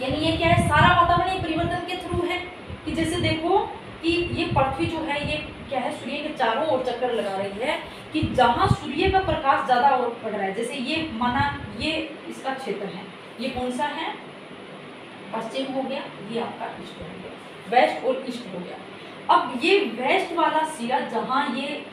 यानी ये क्या है, सारा वातावरण परिवर्तन के थ्रू है। कि जैसे देखो कि ये पृथ्वी जो है ये क्या है, सूर्य के चारों ओर चक्कर लगा रही है। कि जहाँ सूर्य का प्रकाश ज़्यादा और पड़ रहा है, जैसे ये माना ये इसका क्षेत्र है, ये कौन सा है, पश्चिम हो गया, ये आपका ईस्ट हो गया, वेस्ट और ईस्ट हो गया। अब ये वेस्ट वाला सिरा, जहाँ ये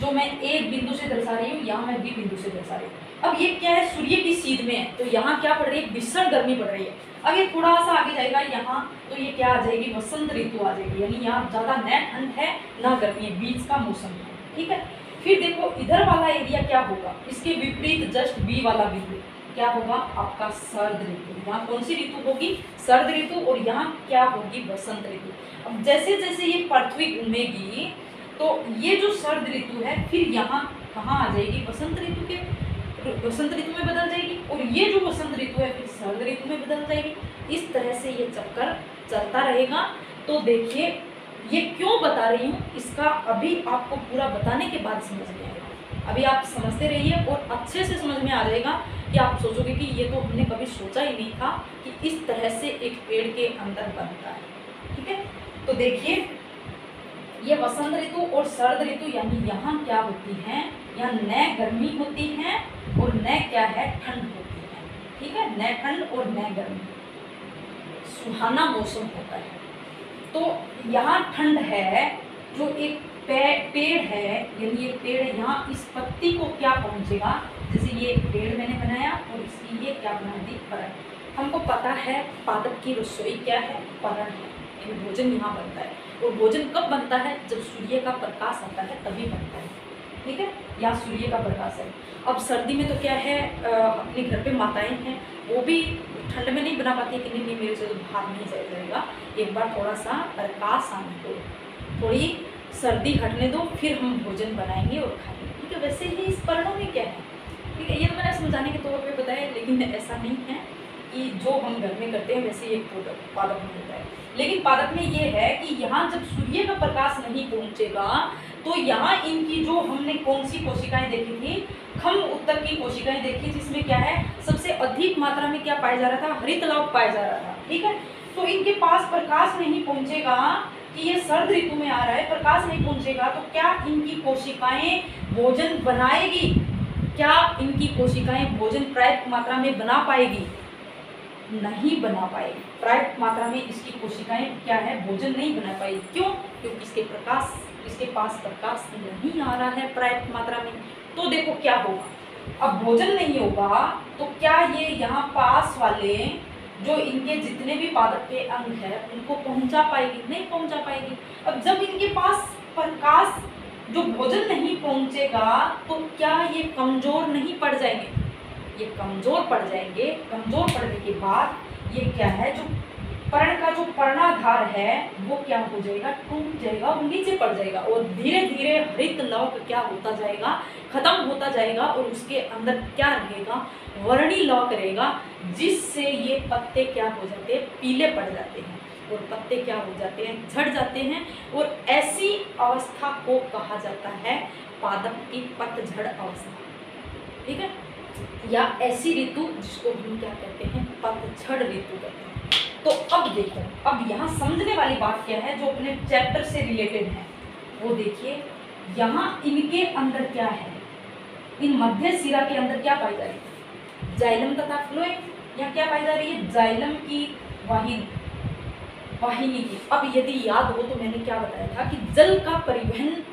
जो मैं एक बिंदु से दर्शा रही हूँ, यहाँ मैं बी बिंदु से दर्शा रही हूँ। अब ये क्या है, सूर्य की सीध में है, तो यहाँ क्या पड़ रही है, भीषण गर्मी पड़ रही है। अब ये थोड़ा सा आगे जाएगा यहाँ, तो ये क्या आ जाएगी, वसंत ऋतु आ जाएगी। यानी यहाँ ज़्यादा न ठंड है ना गर्मी है, बीच का मौसम है। ठीक है, फिर देखो इधर वाला एरिया क्या होगा, इसके विपरीत जस्ट बी वाला बिंदु क्या होगा, आपका सर्द ऋतु। यहाँ कौन सी ऋतु होगी, सर्द ऋतु, और यहाँ क्या होगी, वसंत ऋतु। अब जैसे जैसे ये पृथ्वी घूमेगी, तो ये जो सर्द ऋतु है फिर यहाँ कहाँ आ जाएगी, वसंत ऋतु के, वसंत ऋतु में बदल जाएगी। और ये जो वसंत ऋतु है फिर सर्द ऋतु में बदल जाएगी। इस तरह से ये चक्कर चलता रहेगा। तो देखिए ये क्यों बता रही हूँ, इसका अभी आपको पूरा बताने के बाद समझ में आएगा। अभी आप समझते रहिए और अच्छे से समझ में आ जाएगा कि आप सोचोगे कि ये तो हमने कभी सोचा ही नहीं था कि इस तरह से एक पेड़ के अंदर बनता है। ठीक है, तो देखिए ये वसंत ऋतु और सर्द ऋतु, यानी यहाँ क्या होती है, यहाँ न गर्मी होती है और न क्या है, ठंड होती है। ठीक है, न ठंड और न गर्मी, सुहाना मौसम होता है। तो यहाँ ठंड है, जो एक पेड़ है, यानी ये पेड़ यहाँ इस पत्ती को क्या पहुँचेगा, जैसे ये पेड़ मैंने बनाया और इसकी ये क्या बना दी, परण। हमको पता है पादप की रसोई क्या है, परण है। यानी भोजन यहाँ बनता है। और भोजन कब बनता है? जब सूर्य का प्रकाश आता है तभी बनता है। ठीक है, यहाँ सूर्य का प्रकाश है। अब सर्दी में तो क्या है, अपने घर पे माताएं हैं, वो भी ठंड में नहीं बना पाती कि नहीं मेरे से तो बाहर नहीं जाया जाएगा, एक बार थोड़ा सा प्रकाश आने दो, थोड़ी सर्दी हटने दो, फिर हम भोजन बनाएंगे और खाएंगे। ठीक है, वैसे ही इस पर्णों में क्या है, ठीक है, ये तो मैंने समझाने के तौर पे बताया, लेकिन ऐसा नहीं है कि जो हम घर में करते हैं वैसे एक पादप में होता है। लेकिन पादप में ये है कि यहाँ जब सूर्य का प्रकाश नहीं पहुँचेगा तो यहाँ इनकी जो हमने कौन सी कोशिकाएं देखी थी, खम उत्तक की कोशिकाएं देखी, जिसमें क्या है सबसे अधिक मात्रा में क्या पाया जा रहा था, हरित लव पाया जा रहा था। ठीक है, तो इनके पास प्रकाश नहीं पहुँचेगा कि ये सर्द ऋतु में आ रहा है, प्रकाश नहीं पहुँचेगा तो क्या इनकी कोशिकाएं भोजन बनाएगी? क्या इनकी कोशिकाएं भोजन पर्याप्त मात्रा में बना पाएगी? नहीं बना पाएगी। पर्याप्त मात्रा में इसकी कोशिकाएं क्या है, भोजन नहीं बना पाएगी। क्यों? क्योंकि इसके पास प्रकाश नहीं आ रहा है पर्याप्त मात्रा में। तो देखो क्या होगा, अब भोजन नहीं होगा तो क्या ये यहाँ पास वाले जो इनके जितने भी पादप के अंग है उनको पहुंचा पाएगी? नहीं पहुंचा पाएगी। अब जब इनके पास प्रकाश जो भोजन नहीं पहुंचेगा तो क्या ये कमजोर नहीं पड़ जाएंगे? ये कमजोर पड़ जाएंगे। कमजोर पड़ने के बाद ये क्या है, जो पर्ण का जो पर्णाधार है वो क्या हो जाएगा, टूट जाएगा, वो नीचे पड़ जाएगा और धीरे धीरे हरित लव क्या होता जाएगा, खत्म होता जाएगा और उसके अंदर क्या रहेगा, वर्णी लौक रहेगा, जिससे ये पत्ते क्या हो जाते हैं, पीले पड़ जाते हैं और पत्ते क्या हो जाते हैं, झड़ जाते हैं। और ऐसी अवस्था को कहा जाता है पादप की पतझड़ अवस्था। ठीक है, या ऐसी ऋतु जिसको हम क्या कहते हैं, पतझड़ ऋतु कहते हैं। तो अब देखो, अब यहाँ समझने वाली बात क्या है जो अपने चैप्टर से रिलेटेड है, वो देखिए यहाँ इनके अंदर क्या है, इन मध्य सिरा के अंदर क्या पाई जा रही है, जाइलम तथा फ्लोएम। यहाँ क्या पाई जा रही है, जाइलम की वाहिनी की। अब यदि याद हो तो मैंने क्या बताया था कि जल का परिवहन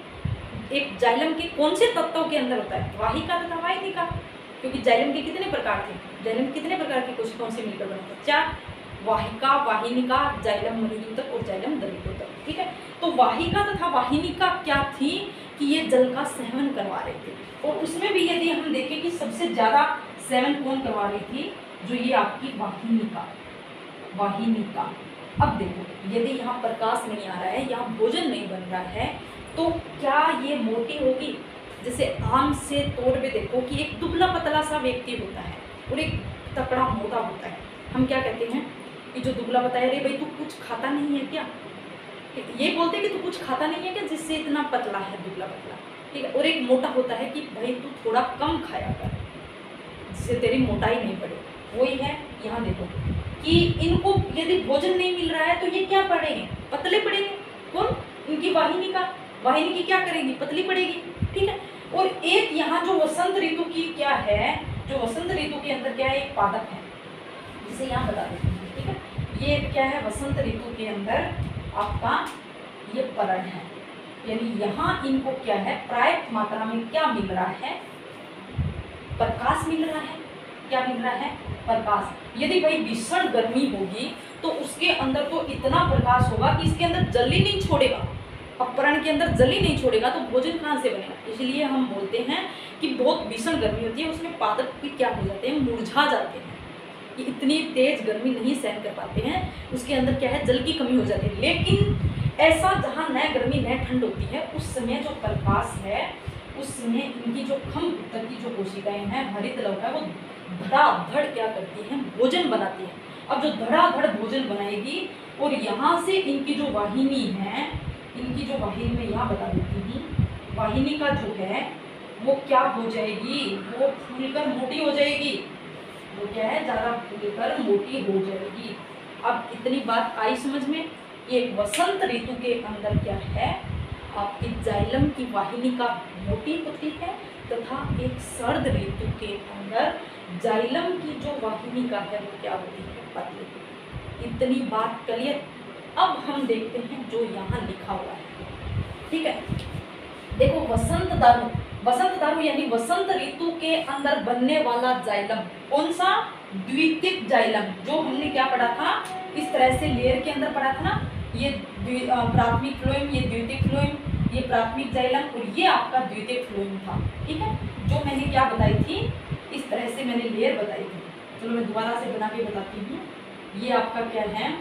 एक जाइलम के कौन से तत्वों के अंदर होता है, वाहिका तथा वाहिनिका। क्योंकि जाइलम के कितने प्रकार थे, जाइलम कितने प्रकार की कोशिकाओं से मिलकर बना था, 4, वाहिका, वाहिनिका, जाइलम मणिद्युतक और जाइलम दलिद्युतक। ठीक है, तो वाहिका तथा वाहिनिका क्या थी कि ये जल का सेवन करवा रहे थे। और उसमें भी यदि हम देखें कि सबसे ज़्यादा सेवन कौन करवा रही थी, जो ये आपकी वाहिनिका। अब देखो यदि यहाँ प्रकाश नहीं आ रहा है, यहाँ भोजन नहीं बन रहा है, तो क्या ये मोटी होगी? जैसे आम से तौर पे देखो कि एक दुबला पतला सा व्यक्ति होता है और एक तकड़ा मोटा होता है। हम क्या कहते हैं कि जो दुबला बताया, अरे भाई तू कुछ खाता नहीं है क्या, ये बोलते हैं कि तू कुछ खाता नहीं है क्या, जिससे इतना पतला है, दुबला पतला। ठीक है, और एक मोटा होता है कि भाई तू थोड़ा कम खाया कर, जिससे तेरी मोटाई नहीं बढ़े। वही है यहाँ देखो कि इनको यदि भोजन नहीं मिल रहा है तो ये क्या पड़ेंगे, पतले पड़ेंगे। कौन? इनकी वाहिनी क्या करेगी, पतली पड़ेगी। ठीक है, और एक यहाँ जो वसंत ऋतु की क्या है, जो वसंत ऋतु के अंदर क्या है, एक पादप है, जिसे यहाँ बता देते हैं। ठीक है, ये क्या है, वसंत ऋतु के अंदर आपका ये पर्ण है, यानी यहाँ इनको क्या है, पर्याप्त मात्रा में क्या मिल रहा है, प्रकाश मिल रहा है। क्या मिल रहा है, प्रकाश। यदि भाई भीषण गर्मी होगी तो उसके अंदर तो इतना प्रकाश होगा कि इसके अंदर जल ही नहीं छोड़ेगा। अब पर्ण के अंदर जल ही नहीं छोड़ेगा तो भोजन कहाँ से बनेगा? इसलिए हम बोलते हैं कि बहुत भीषण गर्मी होती है, उसमें पादप भी क्या हो जाते हैं, मुरझा जाते हैं, कि इतनी तेज गर्मी नहीं सहन कर पाते हैं, उसके अंदर क्या है, जल की कमी हो जाती है। लेकिन ऐसा जहाँ न गर्मी न ठंड होती है, उस समय जो प्रकाश है, उस समय इनकी जो खम उत्तर की जो कोशिकाएं हैं, हरित लव है, वो धड़ाधड़ क्या करती हैं, भोजन बनाती हैं। अब जो धड़ाधड़ भोजन बनाएगी और यहाँ से इनकी जो वाहिनी है, इनकी जो वाहिनी में यहाँ बता देती हूँ, वाहिनी का जो है वो क्या हो जाएगी, वो फूलकर मोटी हो जाएगी। वो क्या है, ज़्यादा फूलकर मोटी हो जाएगी। अब इतनी बात आई समझ में। ये वसंत ऋतु के अंदर क्या है, आपकी जाइलम की वाहिनी का मोटी होती है, तथा एक सर्द ऋतु के अंदर जाइलम की जो वाहिनी का है वो क्या होती है, पतली। इतनी बात क्लियर। अब हम देखते हैं जो यहाँ लिखा हुआ है। ठीक है, देखो वसंत दारू यानी वसंत ऋतु के अंदर बनने वाला जाइलम, कौन सा, द्वितीयक जाइलम, जो हमने क्या पढ़ा था, इस तरह से लेयर के अंदर पढ़ा था ना, ये प्राथमिक फ्लोएम, ये द्वितीयक फ्लोएम, ये प्राथमिक जाइलम और ये आपका द्वितीयक फ्लोएम था। ठीक है, जो मैंने क्या बताई थी, इस तरह से मैंने लेयर बताई थी। चलो मैं दोबारा से बना के बताती हूँ। ये आपका क्या है,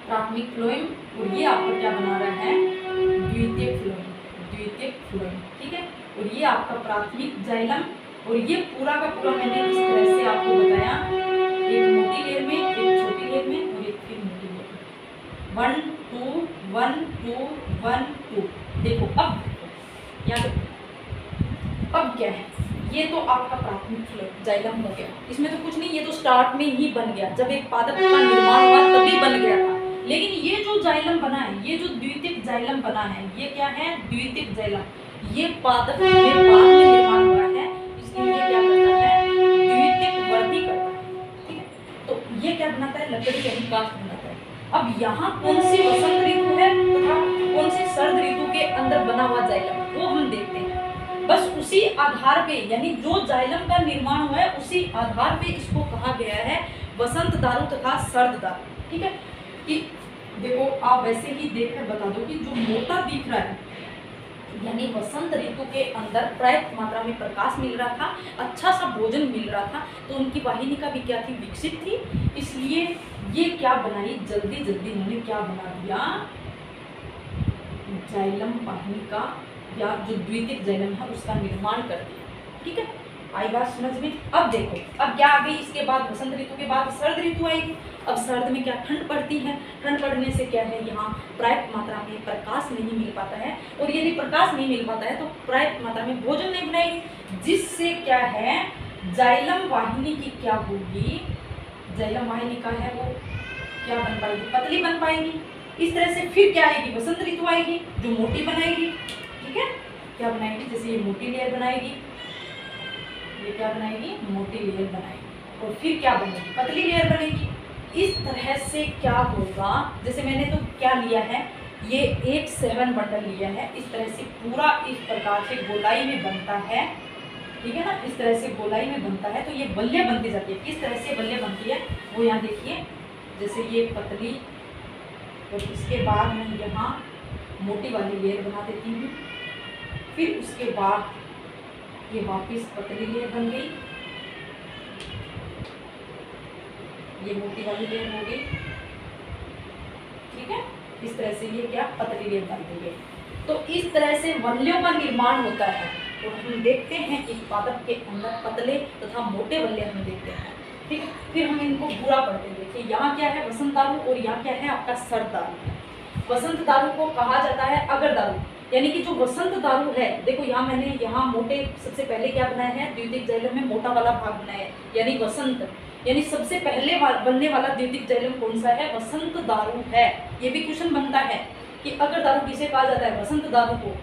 प्राथमिक फ्लोएम, और ये आपका क्या बना रहा है, द्वितीयक फ्लोएम, द्वितीयक फ्लोएम। ठीक है, और ये आपका प्राथमिक जाइलम, और ये पूरा का पूरा मैंने इस तरह से आपको बताया, एक मोटी लेयर में, एक छोटी लेयर में और एक फिर मोटी लेयर में, 1 2 1 2 1 2। देखो अब यहाँ देखो अब क्या है, ये तो आपका प्राथमिक जाइलम हो गया, इसमें तो कुछ नहीं, ये तो स्टार्ट में ही बन गया, जब एक पादप का निर्माण हुआ तभी बन गया था। लेकिन ये जो जाइलम बना है, ये जो द्वितीयक जाइलम बना है, ये क्या है, द्वितीयक जाइलम, ये पादप में बाद में निर्माण हुआ है, इसलिए ये क्या करता है, द्वितीयक वर्ती करता है। ठीक है, तो ये क्या बनाता है, लकड़ी यानी काष्ठ बनाता है। अब यहाँ कौन सी वसंत ऋतु है तथा कौन सी शरद ऋतु के अंदर बना हुआ जाइलम, वो हम देखते हैं। बस उसी आधार पे, यानी जो जाइलम का निर्माण हुआ है उसी आधार पे इसको कहा गया है वसंत दारू तथा शरद दारू। ठीक है, कि देखो आप वैसे ही देखकर बता दो कि जो मोटा दिख रहा है, यानी वसंत ऋतु के अंदर पर्याप्त मात्रा में प्रकाश मिल रहा था, अच्छा सा भोजन मिल रहा था, तो उनकी वाहिनिका भी क्या थी, विकसित थी। इसलिए ये क्या बनाई, जल्दी जल्दी इन्होंने क्या बना दिया, जाइलम वाहिनिका या जो द्वितीयक जाइलम है उसका निर्माण कर दिया। ठीक है, आई बात समझ में। अब देखो अब क्या आ गई, इसके बाद वसंत ऋतु के बाद शरद ऋतु आएगी। अब शरद में क्या ठंड पड़ती है, ठंड पड़ने से क्या है, यहाँ पर्याप्त मात्रा में प्रकाश नहीं मिल पाता है, और यदि प्रकाश नहीं मिल पाता है तो पर्याप्त मात्रा में भोजन नहीं बनाएगी, जिससे क्या है, जाइलम वाहिनी की क्या होगी, जाइलम वाहिनी का है वो क्या बन पाएगी, पतली बन पाएगी। इस तरह से फिर क्या आएगी, वसंत ऋतु आएगी जो मोटी बनाएगी। ठीक है, क्या बनाएगी, जैसे ये मोटी लेयर बनाएगी, ये क्या बनाएगी, मोटी लेयर बनाएगी, और फिर क्या बनेगी, पतली लेयर बनेगी। इस तरह से क्या होगा, जैसे मैंने तो क्या लिया है, ये एक 7 बंडल लिया है, इस तरह से पूरा इस प्रकार से गोलाई में बनता है। ठीक है ना, इस तरह से गोलाई में बनता है, तो ये बल्ले बनती जाती है। किस तरह से बल्ले बनती है वो यहाँ देखिए, जैसे ये पतली, और इसके बाद मैं यहाँ मोटी वाली लेयर बना देती हूँ, फिर उसके बाद ये वापस पतली लेयर बन गई, ये मोटी वाली लेयर हो गई। ठीक है, इस तरह से ये क्या, पतली लेयर बन गई है। तो इस तरह से वल्यों का निर्माण होता है, और हम देखते हैं इस पादप के अंदर पतले तथा मोटे वल्य हम देखते हैं। ठीक है, फिर हम इनको पूरा पढ़ते हैं। देखिए यहाँ क्या है, वसंत दारू, और यहाँ क्या है आपका शरद दारू। वसंत दारू को कहा जाता है अगर दारू, यानी कि जो वसंत दारू है, देखो यहाँ मैंने यहाँ मोटे, सबसे पहले क्या बनाया है, द्वितीयक जाइलम में मोटा वाला भाग बनाया है, यानी वसंत, यानी सबसे पहले बनने वाला द्वितीयक जाइलम कौन सा है, वसंत दारू है। ये भी क्वेश्चन बनता है कि अगर दारू किसे कहा जाता है, वसंत दारू को।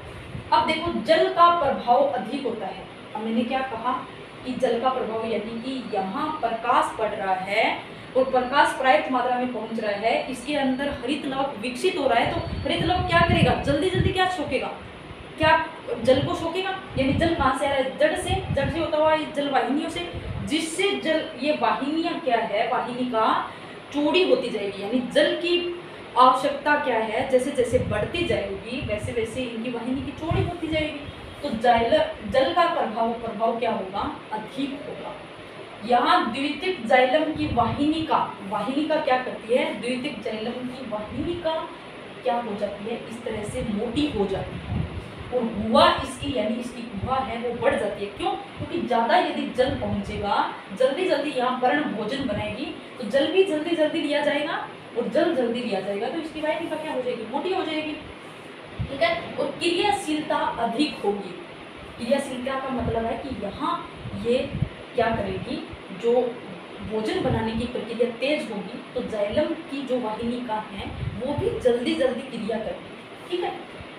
अब देखो जल का प्रभाव अधिक होता है, अब मैंने क्या कहा कि जल का प्रभाव, यानी कि यहाँ प्रकाश पड़ रहा है और प्रकाश पर्याप्त मात्रा में पहुंच रहा है, इसके अंदर हरित लवक विकसित हो रहा है, तो हरित लवक क्या करेगा, जल्दी जल्दी क्या सोखेगा, क्या जल को सोखेगा, यानी जल कहाँ से आ रहा है, जड़ से होता हुआ जल वाहिनियों से, जिससे जल, ये वाहिनियाँ क्या है, वाहिनिका चौड़ी होती जाएगी, यानी जल की आवश्यकता क्या है, जैसे जैसे बढ़ती जाएगी वैसे वैसे इनकी वाहिनी की चौड़ी होती जाएगी, तो जल का प्रभाव क्या होगा, अधिक होगा। यहाँ द्वितीयक जाइलम की वाहिनिका क्या करती है, द्वितीयक जाइलम की वाहिनिका क्या हो जाती है, इस तरह से मोटी हो जाती है, और गुहा इसकी, यानी इसकी गुहा है वो बढ़ जाती है। क्यों, क्योंकि ज़्यादा यदि जल पहुँचेगा, जल्दी जल्दी यहाँ वर्ण भोजन बनाएगी, तो जल भी जल्दी जल्दी लिया जाएगा, और जल जल्दी लिया जाएगा, तो इसकी वाहिनिका क्या हो जाएगी, मोटी हो जाएगी। ठीक है, और क्रियाशीलता अधिक होगी। क्रियाशीलता का मतलब है कि यहाँ ये क्या करेगी, जो भोजन बनाने की प्रक्रिया तेज होगी, तो जाइलम की जो वाहिनिका है वो भी जल्दी जल्दी क्रिया करेगी। ठीक है,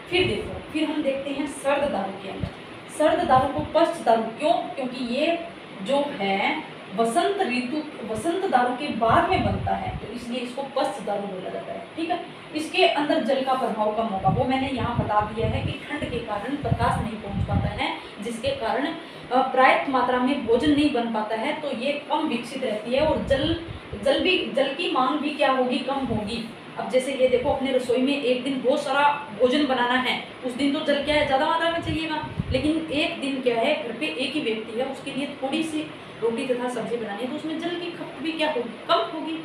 फिर देखो, फिर हम देखते हैं शरद दारू के अंदर। शरद दारू को पश्च दारू, क्यों, क्योंकि ये जो है वसंत दारू के बाद में बनता है, तो इसलिए इसको पश्च दारू बोला जाता है। ठीक है, इसके अंदर जल का प्रभाव कम होगा, वो मैंने यहाँ बता दिया है कि ठंड के कारण प्रकाश नहीं पहुँच पाता है, जिसके कारण पर्याप्त मात्रा में भोजन नहीं बन पाता है, तो ये कम विकसित रहती है, और जल की मांग भी क्या होगी, कम होगी। अब जैसे ये देखो, अपने रसोई में एक दिन बहुत सारा भोजन बनाना है, उस दिन तो जल क्या है ज़्यादा मात्रा में चाहिएगा, लेकिन एक दिन क्या है घर पे एक ही व्यक्ति है, उसके लिए थोड़ी सी रोटी तथा सब्जी बनानी है, तो उसमें जल की खपत भी क्या होगी, कम होगी।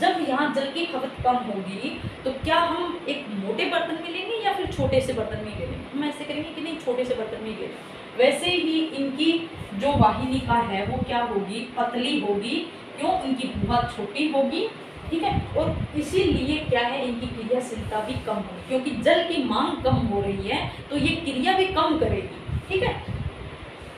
जब यहाँ जल की खपत कम होगी तो क्या हम एक मोटे बर्तन में लेंगे या फिर छोटे से बर्तन में ले लेंगे? हम ऐसे करेंगे कि नहीं, छोटे से बर्तन में ले लें। वैसे ही इनकी जो वाहिनिका है वो क्या होगी, पतली होगी। क्यों? इनकी गुहा छोटी होगी, ठीक है, और इसीलिए क्या है, इनकी क्रियाशीलता भी कम होगी, क्योंकि जल की मांग कम हो रही है तो ये क्रिया भी कम करेगी, ठीक है।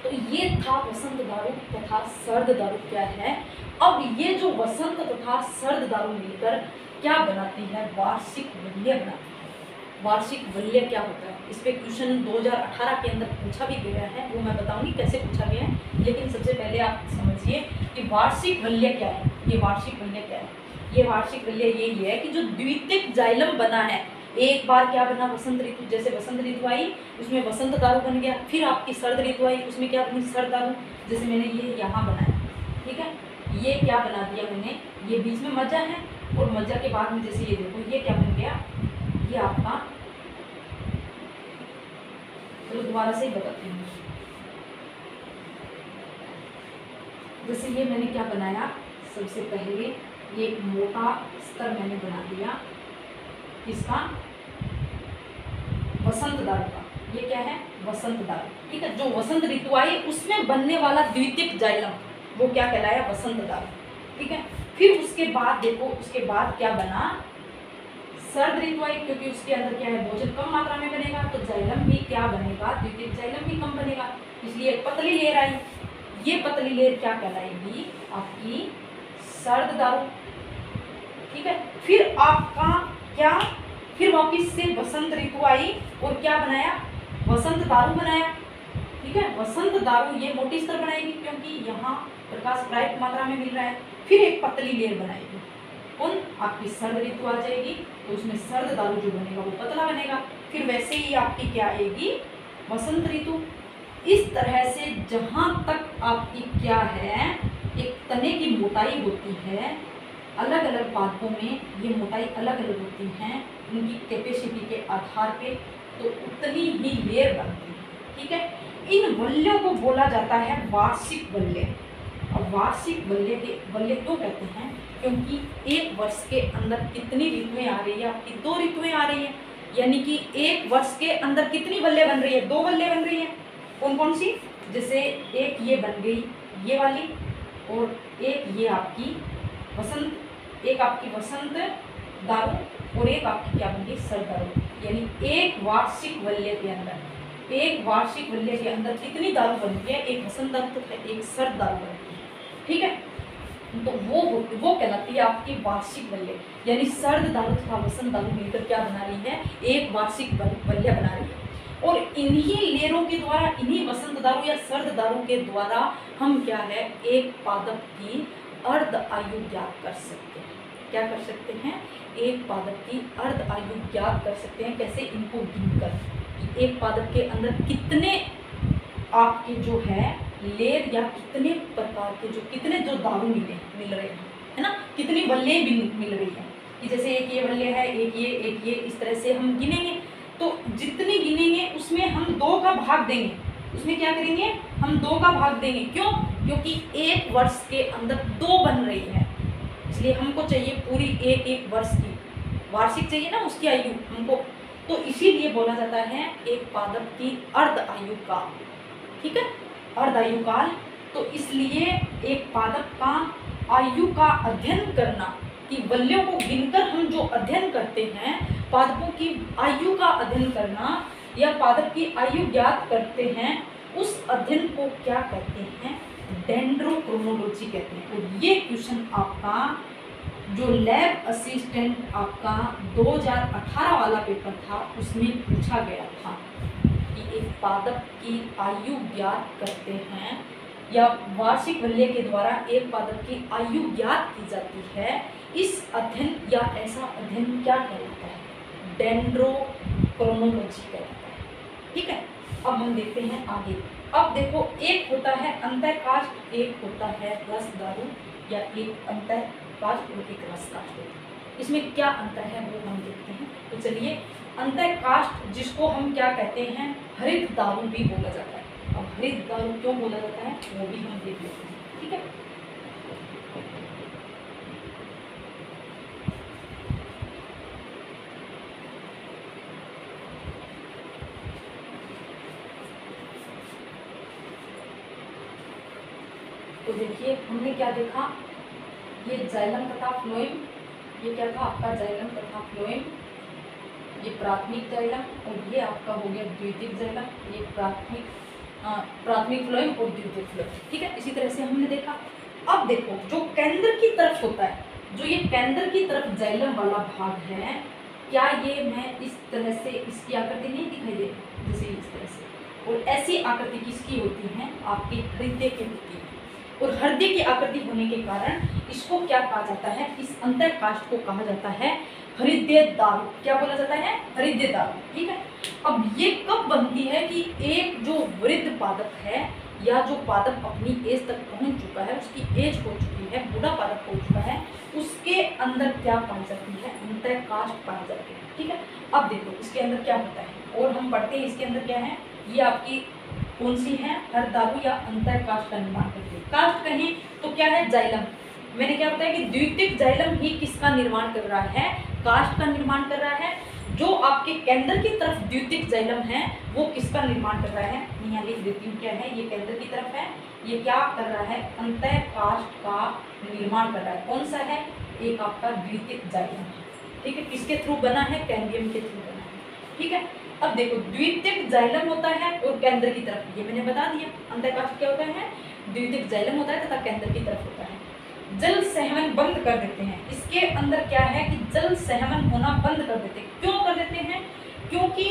तो ये था वसंत दारू तथा सर्द दारू क्या है। अब ये जो वसंत तथा सर्द दारू मिलकर क्या बनाती है, वार्षिक वल्य बनाती है। वार्षिक वल्य क्या होता है, इस पे क्वेश्चन 2018 के अंदर पूछा भी गया है, वो मैं बताऊंगी कैसे पूछा गया है, लेकिन सबसे पहले आप समझिए कि वार्षिक वल्य क्या है। ये वार्षिक वल्य क्या है, ये वार्षिक वल्य यही है कि जो द्वितीयक जाइलम बना है, एक बार क्या बना, वसंत ऋतु, जैसे वसंत ऋतु आई उसमें वसंत दारू बन गया, फिर आपकी सर्द ऋतु आई उसमें क्या बनी, सर्द दारू, जैसे मैंने ये यहाँ बनाया, ठीक है, ये क्या बना दिया मैंने, ये बीच में मज्जा है, और मज्जा के बाद में जैसे ये देखो ये क्या बन गया, ये आपका, चलो दोबारा से ही बताती हूँ। जैसे ये मैंने क्या बनाया, सबसे पहले ये एक मोटा स्तर मैंने बना दिया, किसका, वसंत दारू का। ये क्या है, वसंत दारू, ठीक है। जो वसंत ऋतु आई उसमें बनने वाला द्वितीयक जाइलम वो क्या कहलाया, वसंत दारू, ठीक है। फिर उसके बाद देखो, उसके बाद क्या बना, सर्द ऋतु आई, क्योंकि उसके अंदर क्या है, भोजन कम मात्रा में बनेगा तो जाइलम भी क्या बनेगा, द्वितीयक जाइलम भी कम बनेगा, इसलिए पतली लेयर आई। ये पतली लेयर क्या कहलाएगी, आपकी सर्द दारू, ठीक है। फिर आपका क्या, फिर वापिस से वसंत ऋतु आई और क्या बनाया, वसंत दारू बनाया, ठीक है। वसंत दारू ये मोटी स्तर बनाएगी क्योंकि यहाँ प्रकाश पर्याप्त मात्रा में मिल रहा है। फिर एक पतली लेयर बनाएगी, कौन, आपकी सर्द ऋतु आ जाएगी तो उसमें सर्द दारू जो बनेगा वो पतला बनेगा। फिर वैसे ही आपकी क्या आएगी, वसंत ऋतु। इस तरह से जहाँ तक आपकी क्या है, एक तने की मोटाई होती है, अलग अलग पादपों में ये मोटाई अलग अलग होती हैं उनकी कैपेसिटी के आधार पे, तो उतनी ही लेयर बनती है, ठीक है। इन वल्यों को बोला जाता है वार्षिक वल्य। अब वार्षिक वल्य क्यों कहते हैं, क्योंकि एक वर्ष के अंदर कितनी ऋतुएं आ रही है, आपकी 2 ऋतुएं आ रही है, यानी कि एक वर्ष के अंदर कितनी वल्य बन रही है, 2 वल्य बन रही है। कौन कौन सी, जैसे एक ये बन गई ये वाली, और एक ये आपकी वसंत, एक आपकी वसंत दारू और एक आपकी क्या बन गई, सर्द दारू। यानी एक वार्षिक वल्य के अंदर, एक वार्षिक वल्य के अंदर कितनी दारू बनती है, एक वसंत दारू तथा एक सर्द दारू बनती है, ठीक है। तो वो कहलाती है आपकी वार्षिक वल्य, यानी सर्द दारू तथा वसंत दारू मिलकर क्या बना रही है, एक वार्षिक वल्य बना रही है। और इन्हीं लेयरों के द्वारा, इन्हीं वसंत दारू या सर्द दारू के द्वारा हम क्या है, एक पादप की अर्ध आयु ज्ञात कर सकते हैं। क्या कर सकते हैं, एक पादप की अर्ध आयु ज्ञात कर सकते हैं। कैसे, इनको गिनकर, एक पादप के अंदर कितने आपके जो है लेयर या कितने प्रकार के कितने जो दारू मिल रहे हैं, है ना, कितनी वल्ले मिल रही है, कि जैसे एक ये वल्य है, एक ये, इस तरह से हम गिनेंगे, तो जितनी गिनेंगे उसमें हम 2 का भाग देंगे, उसमें क्या करेंगे, हम 2 का भाग देंगे। क्यों, क्योंकि एक वर्ष के अंदर 2 बन रही है, इसलिए हमको चाहिए पूरी एक वर्ष की, वार्षिक चाहिए ना उसकी आयु हमको, तो इसीलिए बोला जाता है एक पादप की अर्ध आयु काल, ठीक है, अर्ध आयु काल। तो इसलिए एक पादप का आयु का अध्ययन करना, कि वल्यों को गिनकर हम जो अध्ययन करते हैं, पादपों की आयु का अध्ययन करना या पादप की आयु ज्ञात करते हैं, उस अध्ययन को क्या कहते हैं, डेंड्रोक्रोनोलॉजी कहते हैं। और ये क्वेश्चन आपका जो लैब असिस्टेंट आपका 2018 वाला पेपर था उसमें पूछा गया था, कि एक पादप की आयु ज्ञात करते हैं या वार्षिक वल्य के द्वारा एक पादप की आयु ज्ञात की जाती है, इस अध्ययन या ऐसा अध्ययन क्या कहलाता है, डेंड्रोक्रोनोलॉजी कहलाता है, ठीक है। अब हम देखते हैं आगे। अब देखो, एक होता है अंतःकाष्ठ, एक होता है रस दारू, या एक अंतःकाष्ठ और एक रस काष्ठ। इसमें क्या अंतर है वो हम देखते हैं। तो चलिए, अंतर काष्ठ जिसको हम क्या कहते हैं, हरित दारू भी बोला जाता है। अब हरित दारू क्यों बोला जाता है वो भी हम देख लेते हैं, ठीक है। तो देखिए हमने क्या देखा, ये जाइलम तथा फ्लोएम, ये क्या था आपका जाइलम तथा फ्लोएम, ये प्राथमिक जाइलम, और ये आपका हो गया द्वितीयक जाइलम, ये प्राथमिक फ्लोएम और द्वितीयक फ्लोएम, ठीक है। इसी तरह से हमने देखा। अब देखो जो केंद्र की तरफ होता है, जो ये केंद्र की तरफ जाइलम वाला भाग है, क्या ये मैं इस तरह से इसकी आकृति नहीं दिखाई दे जैसे इस तरह से, और ऐसी आकृति किसकी होती है, आपके हृदय की होती है। और हृदय की आकृति होने के कारण इसको क्या कहा जाता है, इस अंतःकाष्ठ को कहा जाता है हृदय दारू। क्या बोला जाता है, हृदय दारू, ठीक है। अब ये कब बनती है कि एक जो वृद्ध पादप है या जो पादप अपनी एज तक पहुंच चुका है, उसकी एज हो चुकी है, बूढ़ा पादप हो चुका है, उसके अंदर क्या पाई जाती है, अंतःकाष्ठ पाई जाती है, ठीक है। अब देखो इसके अंदर क्या होता है, और हम पढ़ते हैं इसके अंदर क्या है, ये आपकी कौन सी है, हर दारू या अंतःकाष्ठ का निर्माण करती है। काष्ठ कहें तो क्या है, जाइलम। मैंने क्या बताया कि द्वितीयक जाइलम ही किसका निर्माण कर रहा है, काष्ठ का निर्माण कर रहा है। जो आपके केंद्र की तरफ द्वितीयक जाइलम है वो किसका निर्माण कर रहा है, यहाँ लिख देती हूँ क्या है, ये केंद्र की तरफ है, ये क्या कर रहा है, अंतःकाष्ठ का निर्माण कर रहा है। कौन सा है, एक आपका द्वितीयक जाइलम है, ठीक है। किसके थ्रू बना है, कैम्बियम के थ्रू बना है, ठीक है। अब देखो द्वितीयक जाइलम होता है और केंद्र की तरफ, ये मैंने बता दिया, अंतःकाष्ठ क्या होता है, द्वितीयक जाइलम होता है तथा केंद्र की तरफ होता है। जल सहमन बंद कर देते हैं, इसके अंदर क्या है कि जल सहमन होना बंद कर देते हैं। क्यों कर देते हैं, क्योंकि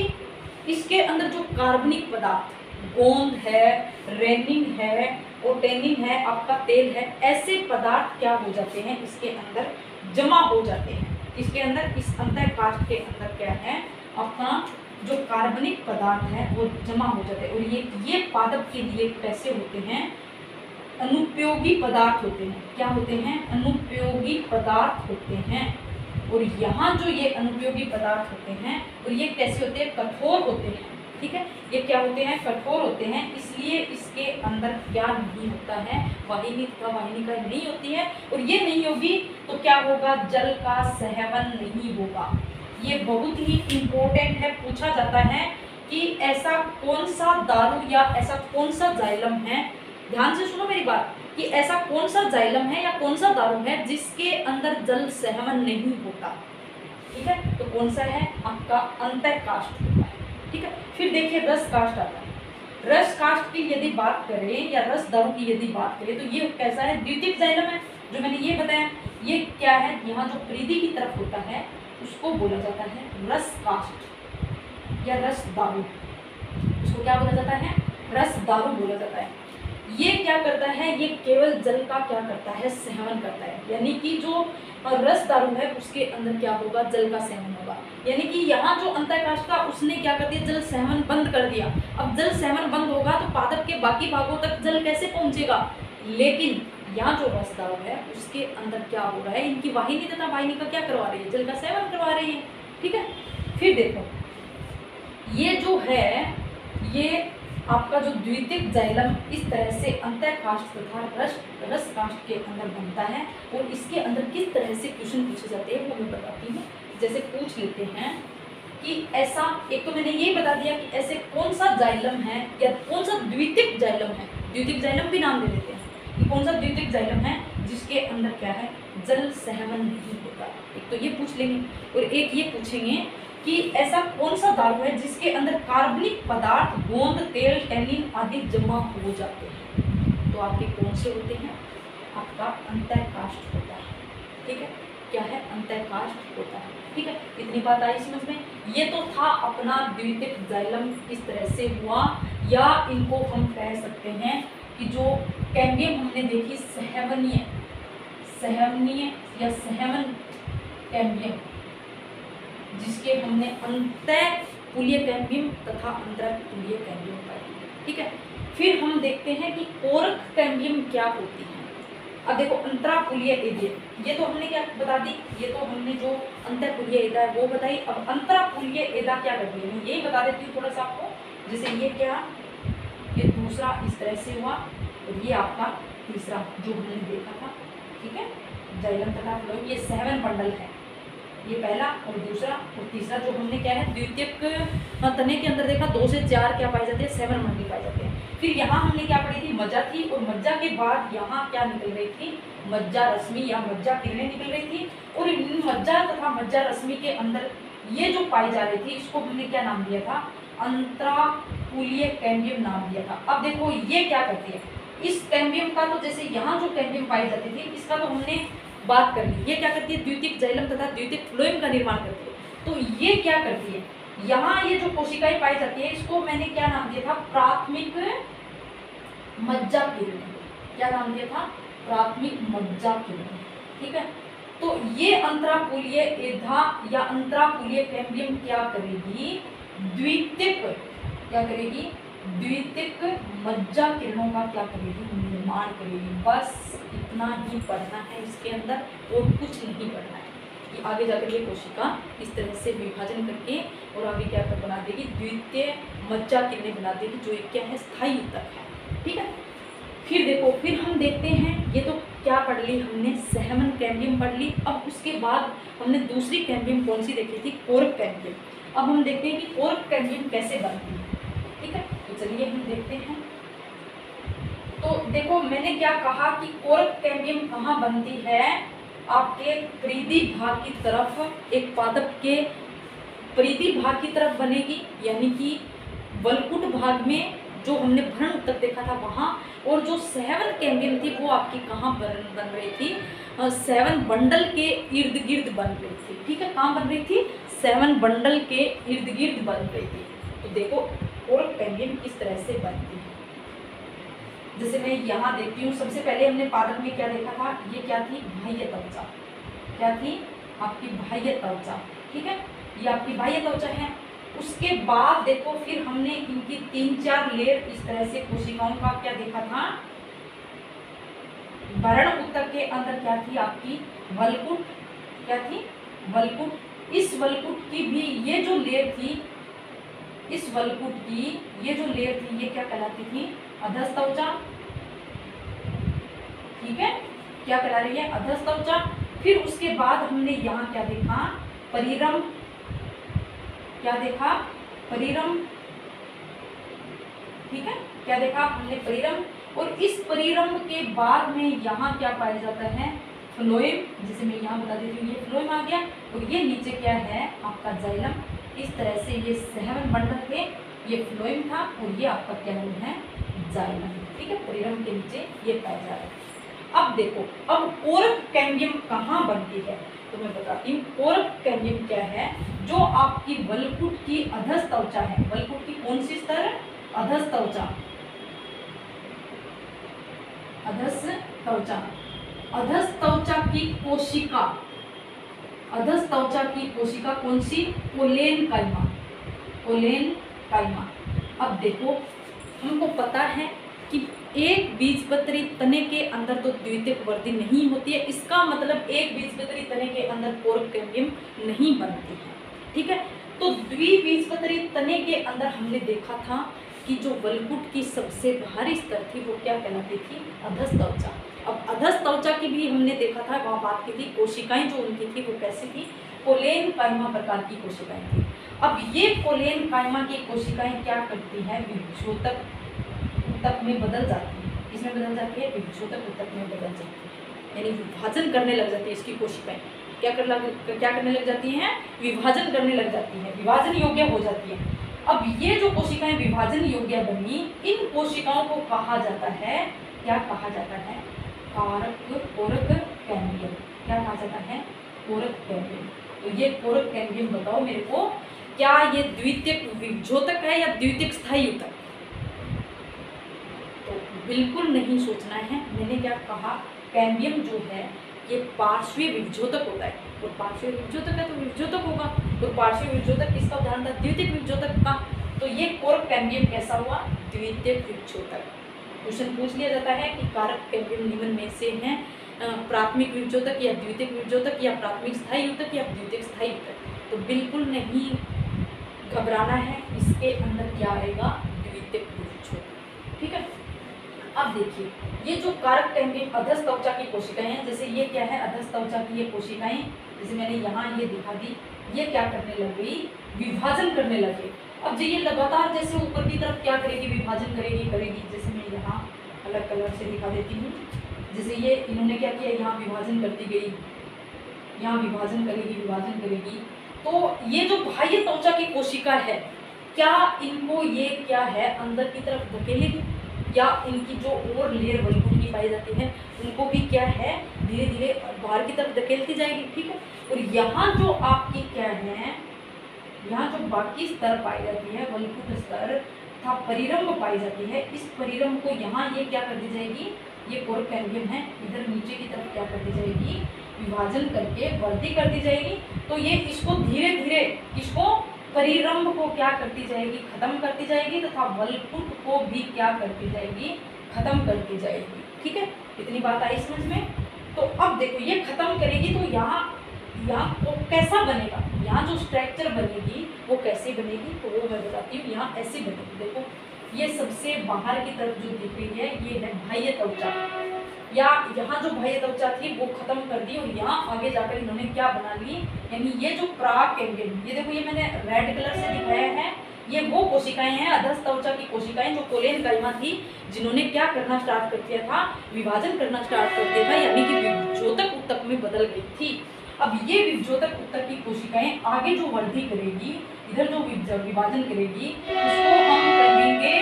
इसके अंदर जो कार्बनिक पदार्थ, गोंद है, रेनिन है और टेनिन है, आपका तेल है, ऐसे पदार्थ क्या हो जाते हैं, इसके अंदर जमा हो जाते हैं। इसके अंदर, इस अंतःकाष्ठ के अंदर क्या है, अपना जो कार्बनिक पदार्थ है वो जमा हो जाते हैं। और ये पादप के लिए कैसे होते हैं, अनुपयोगी पदार्थ होते हैं। क्या होते हैं, अनुपयोगी पदार्थ होते हैं। और यहाँ जो ये अनुपयोगी पदार्थ होते हैं, और ये कैसे होते हैं, कठोर होते हैं, ठीक है। ये क्या होते हैं, कठोर होते हैं, इसलिए इसके अंदर क्या नहीं होता है, वाहिनी तथा वाहिनिका नहीं होती है। और ये नहीं होगी तो क्या होगा, जल का सहवन नहीं होगा। ये बहुत ही इम्पोर्टेंट है, पूछा जाता है कि ऐसा कौन सा दारू या ऐसा कौन सा जाइलम है, ध्यान से सुनो मेरी बात, कि ऐसा कौन सा जाइलम है या कौन सा दारू है जिसके अंदर जल सहवन नहीं होता, ठीक है। तो कौन सा है, आपका अंतःकाष्ठ होता है, ठीक है। फिर देखिए रस काष्ठ आता है। रस काष्ठ की यदि बात करें या रस दारू की यदि बात करें तो ये कैसा है, द्वितीयक जाइलम है, जो मैंने ये बताया। ये क्या है, यहाँ जो परिधि की तरफ होता है उसको बोला जाता है रस काष्ठ या रस दारू। उसको क्या बोला जाता है, रस दारू बोला जाता है। ये क्या करता है, ये केवल जल का क्या करता है, सहवन करता है। यानी कि जो रस दारू है उसके अंदर क्या होगा, जल का सहवन होगा। यानी कि यहाँ जो अंतःकाष्ठ का उसने क्या कर दिया, जल सहवन बंद कर दिया। अब जल सहवन बंद होगा तो पादप के बाकी भागों तक जल कैसे पहुंचेगा। लेकिन यहाँ जो रस दारू है उसके अंदर क्या हो रहा है, इनकी वाहिनी तथा वाहिनिका क्या करवा रही है, जल का सेवन करवा रही है, ठीक है। फिर देखो ये जो है, ये आपका जो द्वितीयक जाइलम इस तरह से अंतःकाष्ठ तथा रस काष्ठ के अंदर बनता है। और इसके अंदर किस तरह से क्वेश्चन पूछे जाते हैं वो मैं बताती हूँ। जैसे पूछ लेते हैं कि ऐसा, एक तो मैंने ये बता दिया कि ऐसे कौन सा जाइलम है या कौन सा द्वितीयक जाइलम है, द्वितीयक जाइलम भी नाम दे देते हैं कि कौन सा द्वितीयक जाइलम है जिसके अंदर क्या है, जल सहवन नहीं होता। एक तो ये पूछ लेंगे, और एक ये पूछेंगे कि ऐसा कौन सा दारू है जिसके अंदर कार्बनिक पदार्थ, गोंद, तेल, टेनिन आदि जमा हो जाते हैं। तो आपके कौन से होते हैं, आपका अंतःकाष्ठ होता है, ठीक है। क्या है, अंतःकाष्ठ होता है, ठीक है। इतनी बात आई समझ में। ये तो था अपना द्वितीयक जाइलम किस तरह से हुआ, या इनको हम कह सकते हैं कि जो कैम्बियम हमने देखी, सहवनीय या सहवन कैम्बियम, जिसके हमने अंतःकुलीय कैम्बियम तथा अंतरकुलीय कैम्बियम पाई, ठीक है। फिर हम देखते हैं कि कोरक कैम्बियम क्या होती है। अब देखो अंतरापुलीय एदा, ये तो हमने क्या बता दी, ये तो हमने जो अंतरपुलीय एदा है वो बताई। अब अंतरापुलीय एदा क्या करती है, मैं यही बता देती हूँ थोड़ा सा आपको। जैसे ये क्या, ये दूसरा इस तरह से हुआ, और ये आपका तीसरा जो हमने देखा था, ठीक है, जाइलम तथा फ्लोएम, ये 7 बंडल है, ये पहला और दूसरा और तीसरा जो हमने क्या है द्वितीयक तने के अंदर देखा 2 से 4 क्या पाए जाते हैं, 7 बंडल पाए जाते हैं। फिर यहाँ हमने क्या पढ़ी थी, मज्जा थी, और मज्जा के बाद यहाँ क्या निकल रही थी, मज्जा रश्मि या मज्जा किरणें निकल रही थी। और इन मज्जा तथा मज्जा रश्मि के अंदर ये जो पाई जा रही थी, इसको हमने क्या नाम दिया था, अंतरापुलीय कैम्बियम नाम दिया था। अब देखो ये क्या करती है, इस कैम्बियम का तो जैसे यहाँ जो कैम्बियम पाई जाती थी इसका तो हमने बात कर ली, ये क्या करती है, द्वितीयक जाइलम तथा द्वितीयक फ्लोएम का निर्माण करती है। तो ये क्या करती है, यहाँ ये जो कोशिकाएं पाई जाती है इसको मैंने क्या नाम दिया था, प्राथमिक मज्जा किरणें, क्या नाम दिया था, प्राथमिक मज्जा किरणें, ठीक है। तो ये अंतरापुलीय एधा या अंतरापुलीय कैम्बियम क्या करेगी, द्वितीयक क्या करेगी, द्वितीयक मज्जा किरणों का क्या करेगी, निर्माण करेगी। बस इतना ही पढ़ना है इसके अंदर, और कुछ नहीं पढ़ना है कि आगे जाकर ये कोशिका इस तरह से विभाजन करके और आगे क्या कर बना देगी, द्वितीय मज्जा किरणें बना देगी, जो एक क्या है, स्थायी ऊतक है, ठीक है। फिर देखो, फिर हम देखते हैं, ये तो क्या पढ़ ली हमने, सहमन कैम्बियम पढ़ ली। अब उसके बाद हमने दूसरी कैम्बियम कौन सी देखी थी, कोरक कैम्बियम। अब हम देखते हैं कि कोरक कैम्बियम कैसे बनती है, ठीक है। तो चलिए हम देखते हैं। तो देखो मैंने क्या कहा कि कोरक कैम्बियम कहाँ बनती है, आपके परिधि भाग की तरफ, एक पादप के परिधि भाग की तरफ बनेगी, यानी कि वलकुट भाग में जो हमने भ्रण ऊतक देखा था वहाँ। और जो 7 कैम्बियम थी वो आपकी कहाँ बन रही थी, 7 बंडल के इर्द गिर्द बन रही थी, ठीक है। कहाँ बन रही थी, 7 बंडल के इर्द गिर्द बन रही थी। तो देखो कोरक कैम्बियम किस तरह से बनती है, जैसे मैं यहाँ देखती हूँ। सबसे पहले हमने पादप में क्या देखा था, ये क्या थी, बाह्य त्वचा, क्या थी, आपकी बाह्य त्वचा, ठीक है, ये आपकी बाह्य त्वचा है। उसके बाद देखो फिर हमने इनकी 3-4 लेयर इस तरह से कोशिकाओं का क्या देखा था, भ्रण ऊतक के अंदर क्या थी, आपकी वलकुट, क्या थी, वलकुट। इस वलकुट की भी ये जो लेयर थी, इस वलकुट की ये जो लेयर थी, ये क्या कहलाती थी, अधस्त्वचा, ठीक है, क्या कहला रही है, अधस्त्वचा। फिर उसके बाद हमने यहाँ क्या देखा, परिरम, क्या देखा, परिरम, ठीक है, क्या देखा हमने, परिरम। और इस परिरम के बाद में यहाँ क्या पाया जाता है, फ्लोएम, जिसे मैं यहाँ बता देती हूँ, ये फ्लोएम आ गया। और ये नीचे क्या है, आपका जाइलम। इस तरह से ये 7 बंडल थे, ये फ्लोएम था, और ये आपका क्या है, जाइलम, ठीक है। परिरम के नीचे ये पाया जा रहा है। अब देखो, अब कोरक कैम्बियम कहाँ बनती है, तो मैं बताती हूँ। कोरक कैम्बियम क्या है, जो आपकी वलकुट की अधस्त्वचा है, वलकुट की कौन सी स्तर, अधस्त्वचा, अधस्त्वचा, अधस्त्वचा की कोशिका, अधस्त्वचा की कोशिका कौन सी, कोलेन काइमा, कोलेन काइमा। अब देखो हमको पता है कि एक बीजपत्री तने के अंदर तो द्वितीयक वृद्धि नहीं होती है, इसका मतलब एक बीजपत्री तने के अंदर कोरक कैम्बियम नहीं बनती है, ठीक है। तो द्विबीजपत्री तने के अंदर हमने देखा था कि जो वलकुट की सबसे बाहरी स्तर थी वो क्या कहलाती थी, अधस्त्वचा। अब अधस्त्वचा की भी हमने देखा था, वहाँ बात की थी, कोशिकाएं जो उनकी थी वो कैसी थी, कोलेन काइमा प्रकार की कोशिकाएं थी। अब ये कोलेन काइमा की कोशिकाएं क्या करती है, विभोजक ऊतक में बदल जाती है, इसमें बदल जाती है, विभोजक ऊतक में बदल जाती है, यानी विभाजन करने लग जाती है इसकी कोशिकाएं, क्या करने लग जाती हैं, विभाजन करने लग जाती है, विभाजन योग्य हो जाती है। अब ये जो कोशिकाएं विभाजन योग्य बनी, इन कोशिकाओं को कहा जाता है, क्या कहा जाता है, कोरक कैम्बियम, क्या कहा जाता है, कोरक कैम्बियम। तो ये कोरक कैम्बियम बताओ मेरे को, क्या ये द्वितीयक विभोजक है या द्वितीयक स्थायी ऊतक, तो बिल्कुल नहीं सोचना है। मैंने क्या कहा, कैम्बियम जो है ये पार्श्वीय विभोजक होता है, और पार्श्वीय विभोजक है तो विभोजक होगा, तो पार्श्वीय विभोजक किसका उदाहरण था, द्वितीयक विभोजक का। तो ये कोरक कैम्बियम कैसा हुआ, द्वितीयक विभोजक, क्वेश्चन पूछ लिया जाता है कि कारक कैम्बियम निम्न में से हैं प्राथमिक विभजोतक या द्वितीयक विभजोतक या प्राथमिक स्थायी युतक या द्वितीयक स्थायी युतक। तो बिल्कुल नहीं घबराना है, इसके अंदर क्या आएगा, द्वितीयक विभजोतक। ठीक है। अब देखिए ये जो कारक कैम्बियम अधस्थ त्वचा की कोशिकाएं हैं, जैसे ये क्या है, अधस्थ त्वचा की ये कोशिकाएं, जैसे मैंने यहाँ ये दिखा दी, ये क्या करने लग गई, विभाजन करने लगे। अब जो ये लगातार जैसे ऊपर की तरफ क्या करेगी, विभाजन करेगी। जैसे मैं यहाँ अलग कलर से दिखा देती हूँ। जैसे ये इन्होंने क्या किया, यहाँ विभाजन करती गई, यहाँ विभाजन करेगी। तो ये जो बाह्य त्वचा की कोशिका है, क्या इनको ये क्या है अंदर की तरफ धकेलेगी, या इनकी जो और लेयर वल्कुट की पाई जाती है उनको भी क्या है धीरे धीरे बाहर की तरफ धकेलती जाएगी। ठीक है। और यहाँ जो आपकी क्या है, यहाँ जो बाकी स्तर पाई जाती है, वल्कुट स्तर तथा परिरंभ पाई जाती है, इस परिरंभ को यहाँ ये क्या कर दी जाएगी, ये कोरक कैम्बियम है, इधर नीचे की तरफ क्या कर दी जाएगी, विभाजन करके वृद्धि कर दी जाएगी। तो ये इसको धीरे धीरे इसको परिरंभ को क्या करती जाएगी, खत्म करती जाएगी, तथा वल्कुट को भी क्या करती जाएगी, खत्म करती जाएगी। ठीक है, इतनी बात आई समझ में। तो अब देखो ये खत्म करेगी तो यहाँ तो कैसा बनेगा, यहाँ जो स्ट्रक्चर बनेगी वो कैसे बनेगी, तो वो मैं बताती हूँ। यहाँ ऐसी बनेगी, देखो ये सबसे बाहर की तरफ जो दिख रही है ये है बाह्य त्वचा, या यहाँ जो बाह्य त्वचा थी वो खत्म कर दी और यहाँ आगे जाकर इन्होंने क्या बना ली, यानी ये जो प्राक कैम्बियम, ये देखो ये मैंने रेड कलर से दिखाया है, ये वो कोशिकाएं हैं अधस्थ त्वचा की कोशिकाएं जो कोलेन काइमा थी, जिन्होंने क्या करना स्टार्ट कर दिया था, विभाजन करना स्टार्ट कर दिया था, यानी कि विभजोतक ऊतक में बदल गई थी। अब ये विभजोतक ऊतक की कोशिकाएं आगे जो वृद्धि करेगी, इधर जो विभाजन करेगी, उसको हम कहेंगे,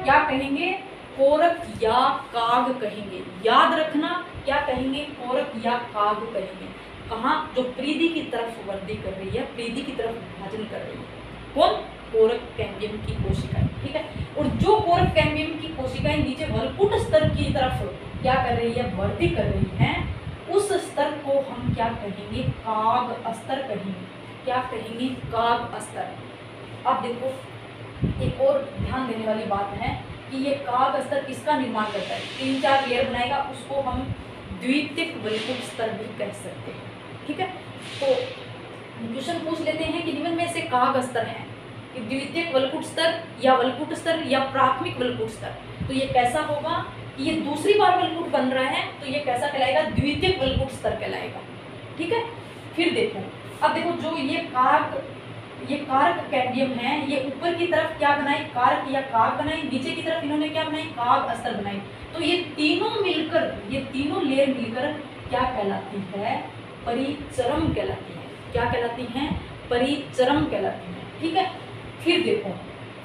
क्या कहेंगे, कोरक या काग कहेंगे। याद रखना क्या कहेंगे, कोरक या काग कहेंगे। कहाँ, जो प्रीधि की तरफ वृद्धि कर रही है, प्रीधि की तरफ विभाजन कर रही है, कौन, कोरक कैम्बियम की कोशिकाएं। ठीक है। और जो कोरक कैम्बियम की कोशिकाएं नीचे वल्कुट स्तर की तरफ क्या कर रही है, वृद्धि कर रही है, उस स्तर को हम क्या कहेंगे, काग स्तर कहेंगे। क्या कहेंगे, काग स्तर। अब देखो एक और ध्यान देने वाली बात है कि ये काग स्तर किसका निर्माण करता है, 3-4 लेयर बनाएगा, उसको हम द्वितीयक वल्कुट स्तर भी कह सकते हैं। ठीक है। तो क्वेश्चन पूछ लेते हैं कि निम्न में से काग स्तर है, कि द्वितीयक वल्कुट स्तर या वल्कुट स्तर या प्राथमिक वल्कुट स्तर। तो ये कैसा होगा कि ये दूसरी बार वल्कुट बन रहा है, तो ये कैसा कहलाएगा, द्वितीयक वल्कुट स्तर कहलाएगा। ठीक है। फिर देखो, अब देखो जो ये कारक कैम्बियम है, ये ऊपर की तरफ क्या बनाई, कारक या काग बनाई, नीचे की तरफ इन्होंने क्या बनाई, काग स्तर बनाई। तो ये तीनों मिलकर, ये तीनों लेयर मिलकर क्या कहलाती है, परिचरम कहलाती है। क्या कहलाती हैं, परिचरम कहलाती है। ठीक है। फिर देखो,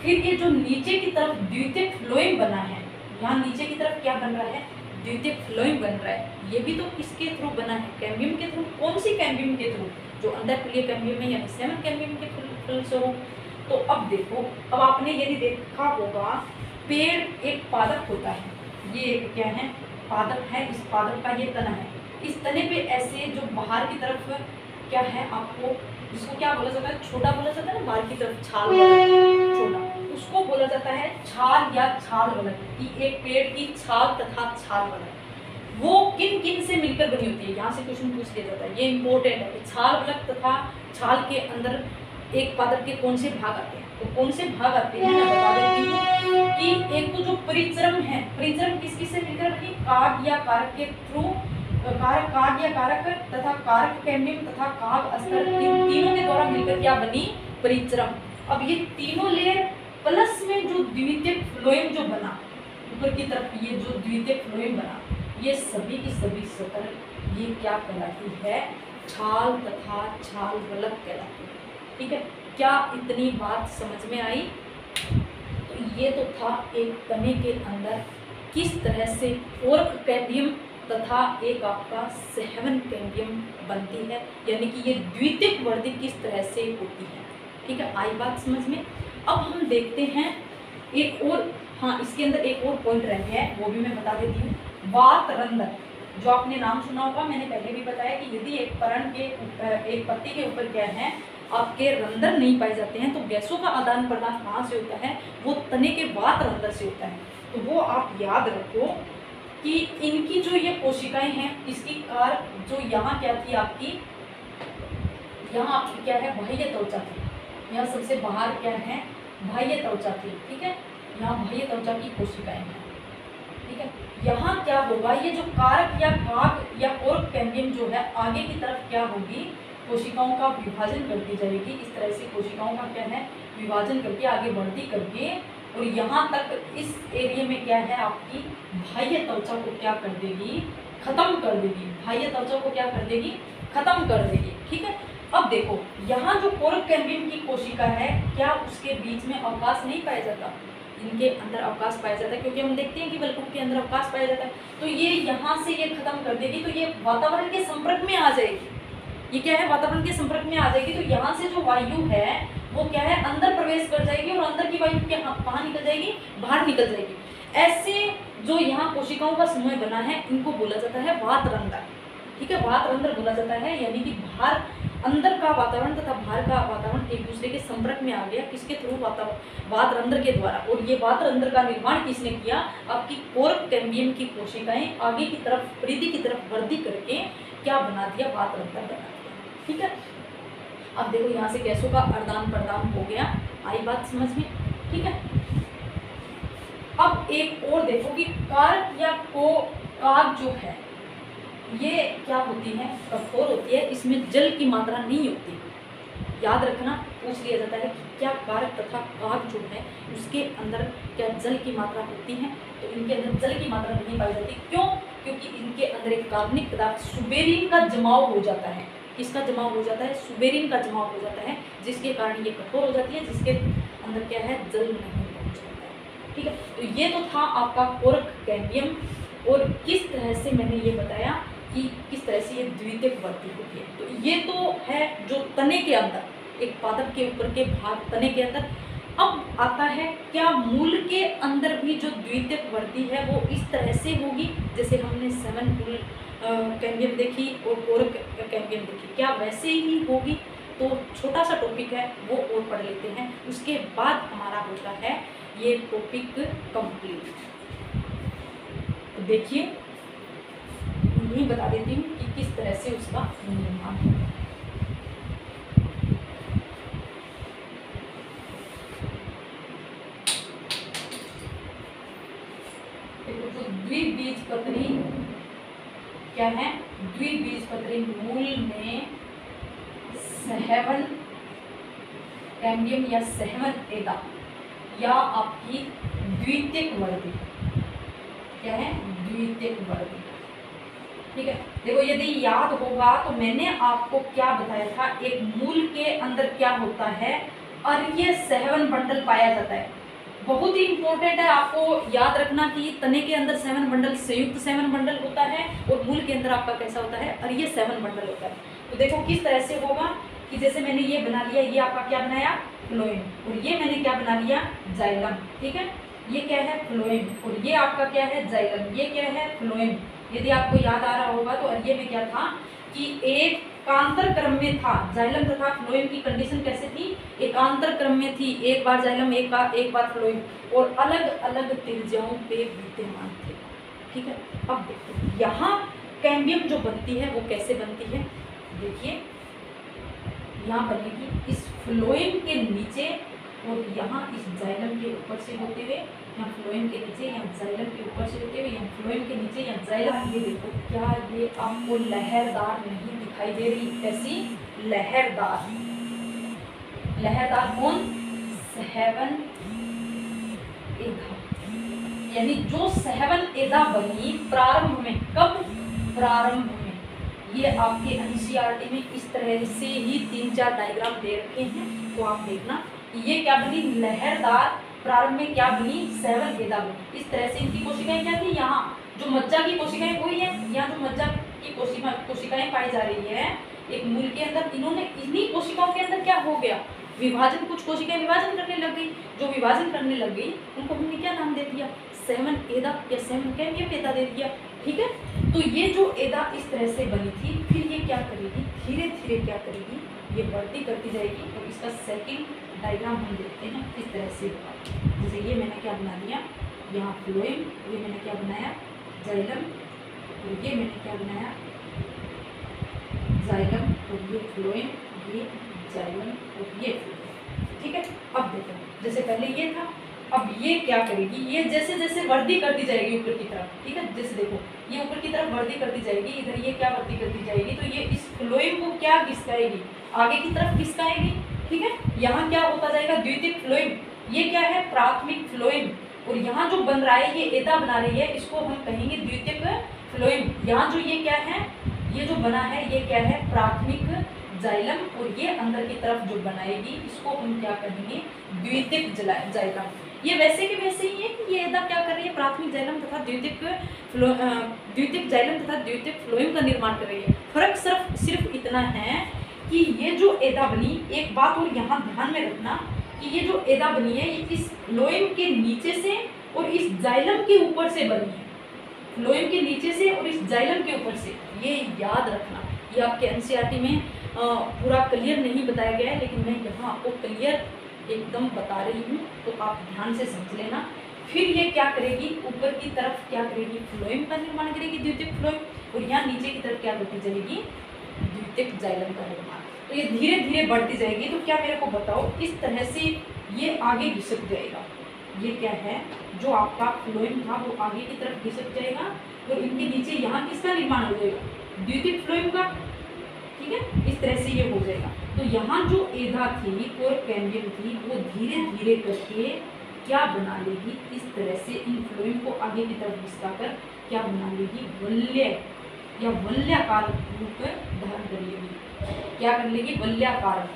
फिर ये जो नीचे की तरफ द्वितीयक फ्लोएम बना है, यहाँ नीचे की तरफ क्या बन रहा है, द्वितीयक फ्लोएम बन रहा है, ये भी तो किसके थ्रू बना है, कैम्बियम के थ्रू। कौन सी कैम्बियम के थ्रू, जो अंदर कैम्बियम है, यानी सेवन कैम्बियम के फलस्वरूप। तो अब देखो, अब आपने यदि देखा होगा, पेड़ एक पादप होता है, ये एक क्या है, पादप है, इस पादप का ये तना है, इस तने पे ऐसे जो बाहर की तरफ क्या है, आपको जिसको क्या बोला जाता है, छोटा बोला जाता है ना, बाहर की तरफ छाल छोटा, उसको बोला जाता है छाल या छाल वलक, कि एक पेड़ की छाल तथा छाल वलक वो किन किन से मिलकर बनी होती है, यहाँ से क्वेश्चन पूछ लिया जाता है। ये इंपॉर्टेंट है कि छाल वलक तथा छाल के अंदर एक पादप के कौन से भाग आते हैं। तो कौन से भाग आते हैं, मैं बता देती हूँ कि एक तो जो परिचरम है, परिचरम किस किस से मिलकर बनी, काग या कारक के थ्रू, काग या कारक तथा कारक कैम्बियम तथा काग स्तर, इन तीनों के द्वारा मिलकर क्या बनी, परिचरम। अब ये तीनों लेयर प्लस में जो द्वितीयक फ्लोएम जो बना ऊपर की तरफ, ये जो द्वितीयक फ्लोएम बना, ये सभी की सभी सतह ये क्या कहलाती है, छाल तथा छाल वलक कहलाती है। ठीक है। क्या इतनी बात समझ में आई। तो ये तो था एक तने के अंदर किस तरह से कोरक कैम्बियम तथा एक आपका सेवन कैम्बियम बनती है, यानी कि ये द्वितीयक वृद्धि किस तरह से होती है। ठीक है, आई बात समझ में। अब हम देखते हैं एक और, हाँ इसके अंदर एक और पॉइंट रह गया है, वो भी मैं बता देती हूँ। वात रंध्र, जो आपने नाम सुना होगा, मैंने पहले भी बताया कि यदि एक परण के एक पत्ती के ऊपर क्या है, आपके रंध्र नहीं पाए जाते हैं, तो गैसों का आदान प्रदान कहाँ से होता है, वो तने के वात रंध्र से होता है। तो वो आप याद रखो कि इनकी जो ये कोशिकाएं हैं, इसकी कार जो यहाँ क्या थी आपकी, यहाँ आपकी क्या है, बाह्य त्वचा थी। यहाँ सबसे बाहर क्या है, बाह्य त्वचा थी, ठीक है। यहाँ बाह्य त्वचा की कोशिकाएं हैं, ठीक है। यहाँ क्या होगा, ये जो कारक या काक या कोर्क कैम्बियम जो है आगे की तरफ क्या होगी, कोशिकाओं का विभाजन करती जाएगी। इस तरह से कोशिकाओं का क्या है, विभाजन करके आगे बढ़ती करके, और यहाँ तक इस एरिया में क्या है आपकी बाह्य त्वचा को क्या कर देगी, खत्म कर देगी। बाह्य त्वचा को क्या कर देगी, खत्म कर देगी, ठीक है। अब देखो यहाँ जो कोर्क कैम्बियम की कोशिका है, क्या उसके बीच में अवकाश नहीं पाया जाता, इनके अंदर अवकाश पाया जाता है, क्योंकि हम देखते हैं कि वल्कट के अंदर अवकाश पाया जाता है। तो ये यहाँ से ये खत्म कर देगी, तो ये वातावरण के संपर्क में आ जाएगी। ये क्या है, वातावरण के संपर्क में आ जाएगी। तो यहाँ से जो वायु है वो क्या है, अंदर प्रवेश कर जाएगी, और अंदर की वायु क्या कहाँ निकल जाएगी, बाहर निकल जाएगी। ऐसे जो यहाँ कोशिकाओं का समूह बना है, इनको बोला जाता है वात रंध्र, ठीक है। वात रंध्र बोला जाता है, यानी कि बाहर अंदर का वातावरण तथा बाहर का वातावरण एक दूसरे के संपर्क में आ गया, किसके थ्रू, वात रंध्र के द्वारा। और ये वात रंध्र का निर्माण किसने किया, आपकी कोर्क कैम्बियम की कोशिकाएं आगे की तरफ, परिधि की तरफ वृद्धि करके क्या बना दिया, वात रंध्र बना दिया, ठीक है। अब देखो यहाँ से गैसों का आदान प्रदान हो गया, आई बात समझ में, ठीक है। अब एक और देखो कि कारक या काक जो है ये क्या होती है, कठोर होती है, इसमें जल की मात्रा नहीं होती। याद रखना, पूछ लिया जाता है कि क्या कारक तथा काक जो है उसके अंदर क्या जल की मात्रा होती है, तो इनके अंदर जल की मात्रा नहीं पाई जाती। क्यों, क्योंकि इनके अंदर एक कार्बनिक पदार्थ सुबेरिन का जमाव हो जाता है। किसका जमाव हो जाता है, सुबेरिन का जमाव हो जाता है, जिसके कारण ये कठोर हो जाती है, जिसके अंदर क्या है, जल नहीं पहुँच जाता है, ठीक है। तो ये तो था आपका कोर्क कैम्बियम, और किस तरह से मैंने ये बताया कि किस तरह से ये द्वितीयक वर्ती होती है। तो ये तो है जो तने के अंदर, एक पादप के ऊपर के भाग तने के अंदर। अब आता है क्या मूल के अंदर भी जो द्वितीयक वर्ती है वो इस तरह से होगी, जैसे हमने 7 मूल कैम्बियम देखी और कोर्क कैम्बियम देखी, क्या वैसे ही होगी। तो छोटा सा टॉपिक है वो और पढ़ लेते हैं, उसके बाद हमारा होता है ये टॉपिक कंप्लीट। तो देखिए यही बता देती हूँ कि किस तरह से उसका निर्माण है। देखो जो द्विबीजपत्री क्या है, द्विबीजपत्री मूल में सहवन कैम्बियम या सहवन एदा या आपकी द्वितीयक वर्ती, क्या है, द्वितीयक वर्ती, ठीक है। देखो यदि याद होगा तो मैंने आपको क्या बताया था, एक मूल के अंदर क्या होता है, अर्य सहवन बंडल पाया जाता है। बहुत ही इंपॉर्टेंट है आपको याद रखना कि तने के अंदर सेवन बंडल, संयुक्त सेवन बंडल होता है, और मूल के अंदर आपका कैसा होता है, अर्य सेवन बंडल होता है। तो देखो किस तरह से होगा कि जैसे मैंने ये बना लिया, ये आपका क्या बनाया, फ्लोएम, और ये मैंने क्या बना लिया, जाइलम, ठीक है। ये क्या है, फ्लोएम, और ये आपका क्या है, जाइलम, ये क्या है, फ्लोएम। यदि आपको याद आ रहा होगा तो अर्य में क्या था कि एकांतर क्रम में था, जाइलम तथा फ्लोएम की कंडीशन कैसे थी, एकांतर क्रम में थी, एक बार जाइलम एक बार फ्लोएम, और अलग अलग त्रिज्याओं पे विद्यमान थे, ठीक है। अब देखो यहाँ कैम्बियम जो बनती है वो कैसे बनती है, देखिए यहाँ बनेगी इस फ्लोएम के नीचे, और यहाँ इस जाइलम के ऊपर से होते हुए, यहाँ फ्लोएम के नीचे, यहाँ जाइलम के ऊपर से होते हुए, यहाँ फ्लोएम के नीचे, यहाँ जाइलम। ये देखो क्या ये आपको लहरदार नहीं दिखाई दे रही, ऐसी लहरदार, लहरदार कौन, सहवन एदा, यानी जो सहवन एदा बनी प्रारंभ में, कब, प्रारंभ में। ये आपके एनसीईआरटी में इस तरह से ही 3-4 डायग्राम दे रखे हैं, तो आप देखना ये क्या बनी, लहरदार, प्रारंभ में क्या बनी, सहवन एदा बनी। इस तरह से इनकी कोशिकाएं क्या थी, यहाँ जो मज्जा की कोशिकाएं वही है, यहाँ जो मज्जा की कोशिकाएं पाई जा रही है एक मूल के अंदर, इन्होंने इन्हीं कोशिकाओं के अंदर क्या हो गया, विभाजन, कुछ कोशिकाएं विभाजन करने लग गई, जो विभाजन करने लग गई उनको हमने क्या नाम दे दिया, सेवन एदा या सेवन कैम्बियम एदा दे दिया, ठीक है। तो ये जो एदा इस तरह से बनी थी, फिर ये क्या करेगी, धीरे धीरे क्या करेगी, ये बढ़ती करती जाएगी। और इसका सेकंड डायग्राम हम देखते हैं किस तरह से होगा। जैसे ये मैंने क्या बना दिया, यहाँ फ्लोएम, ये मैंने क्या बनाया जाइलम, और ये मैंने क्या बनाया जाइलम, और ये फ्लोएम, ये जाइलम और ये फ्लोएम। ठीक है, अब देखो जैसे पहले ये था, अब ये क्या करेगी, ये जैसे जैसे वृद्धि करती जाएगी ऊपर की तरफ। ठीक है, जैसे देखो ये ऊपर की तरफ वृद्धि करती जाएगी, इधर ये क्या वृद्धि करती जाएगी, तो ये इस फ्लोएम को क्या खिसकाएगी, आगे की तरफ खिसकाएगी। ठीक है, यहाँ क्या होता जाएगा द्वितीयक फ्लोएम, ये क्या है प्राथमिक फ्लोएम, और यहाँ जो बन रहा है ये एदा बना रही है, इसको हम कहेंगे द्वितीयक फ्लोएम। यहाँ जो ये क्या है, ये जो बना है ये क्या है प्राथमिक जाइलम, और ये अंदर की तरफ जो बनाएगी इसको हम क्या कहेंगे द्वितीयक जाइलम। ये वैसे के वैसे ही है कि ये एदा क्या कर रही है प्राथमिक जाइलम तथा द्वितीयक जाइलम तथा द्वितीयक फ्लोएम का निर्माण कर रही है। फर्क सिर्फ इतना है कि ये जो एदा बनी, एक बात और यहाँ ध्यान में रखना कि ये जो एदा बनी है ये इस फ्लोएम के नीचे से और इस जाइलम के ऊपर से बनी है, फ्लोएम के नीचे से और इस जाइलम के ऊपर से, ये याद रखना। ये आपके एनसीईआरटी में पूरा क्लियर नहीं बताया गया है, लेकिन मैं यहाँ आपको क्लियर एकदम बता रही हूँ, तो आप ध्यान से समझ लेना। फिर ये क्या करेगी, ऊपर की तरफ क्या करेगी फ्लोएम का निर्माण करेगी द्वितीयक फ्लोएम, और यहाँ नीचे की तरफ क्या करती जाएगी द्वितीयक जाइलम का निर्माण। तो ये धीरे धीरे बढ़ती जाएगी। तो क्या मेरे को बताओ, इस तरह से ये आगे घिसक जाएगा, ये क्या है जो आपका फ्लोएम था वो आगे की तरफ घिसक जाएगा, और इनके नीचे यहाँ किसका निर्माण हो जाएगा द्वितीयक फ्लोएम का। ठीक है, इस तरह से ये हो जाएगा। तो यहाँ जो एधा थी और कैम्बियम थी वो धीरे धीरे करके क्या बना लेगी, इस तरह से इन फ्लोएम को आगे की तरफ घिसकाकर क्या बना लेगी वल्य या वल्याकार रूप धारण कर लेगी। क्या कर लेगी वल्याकार।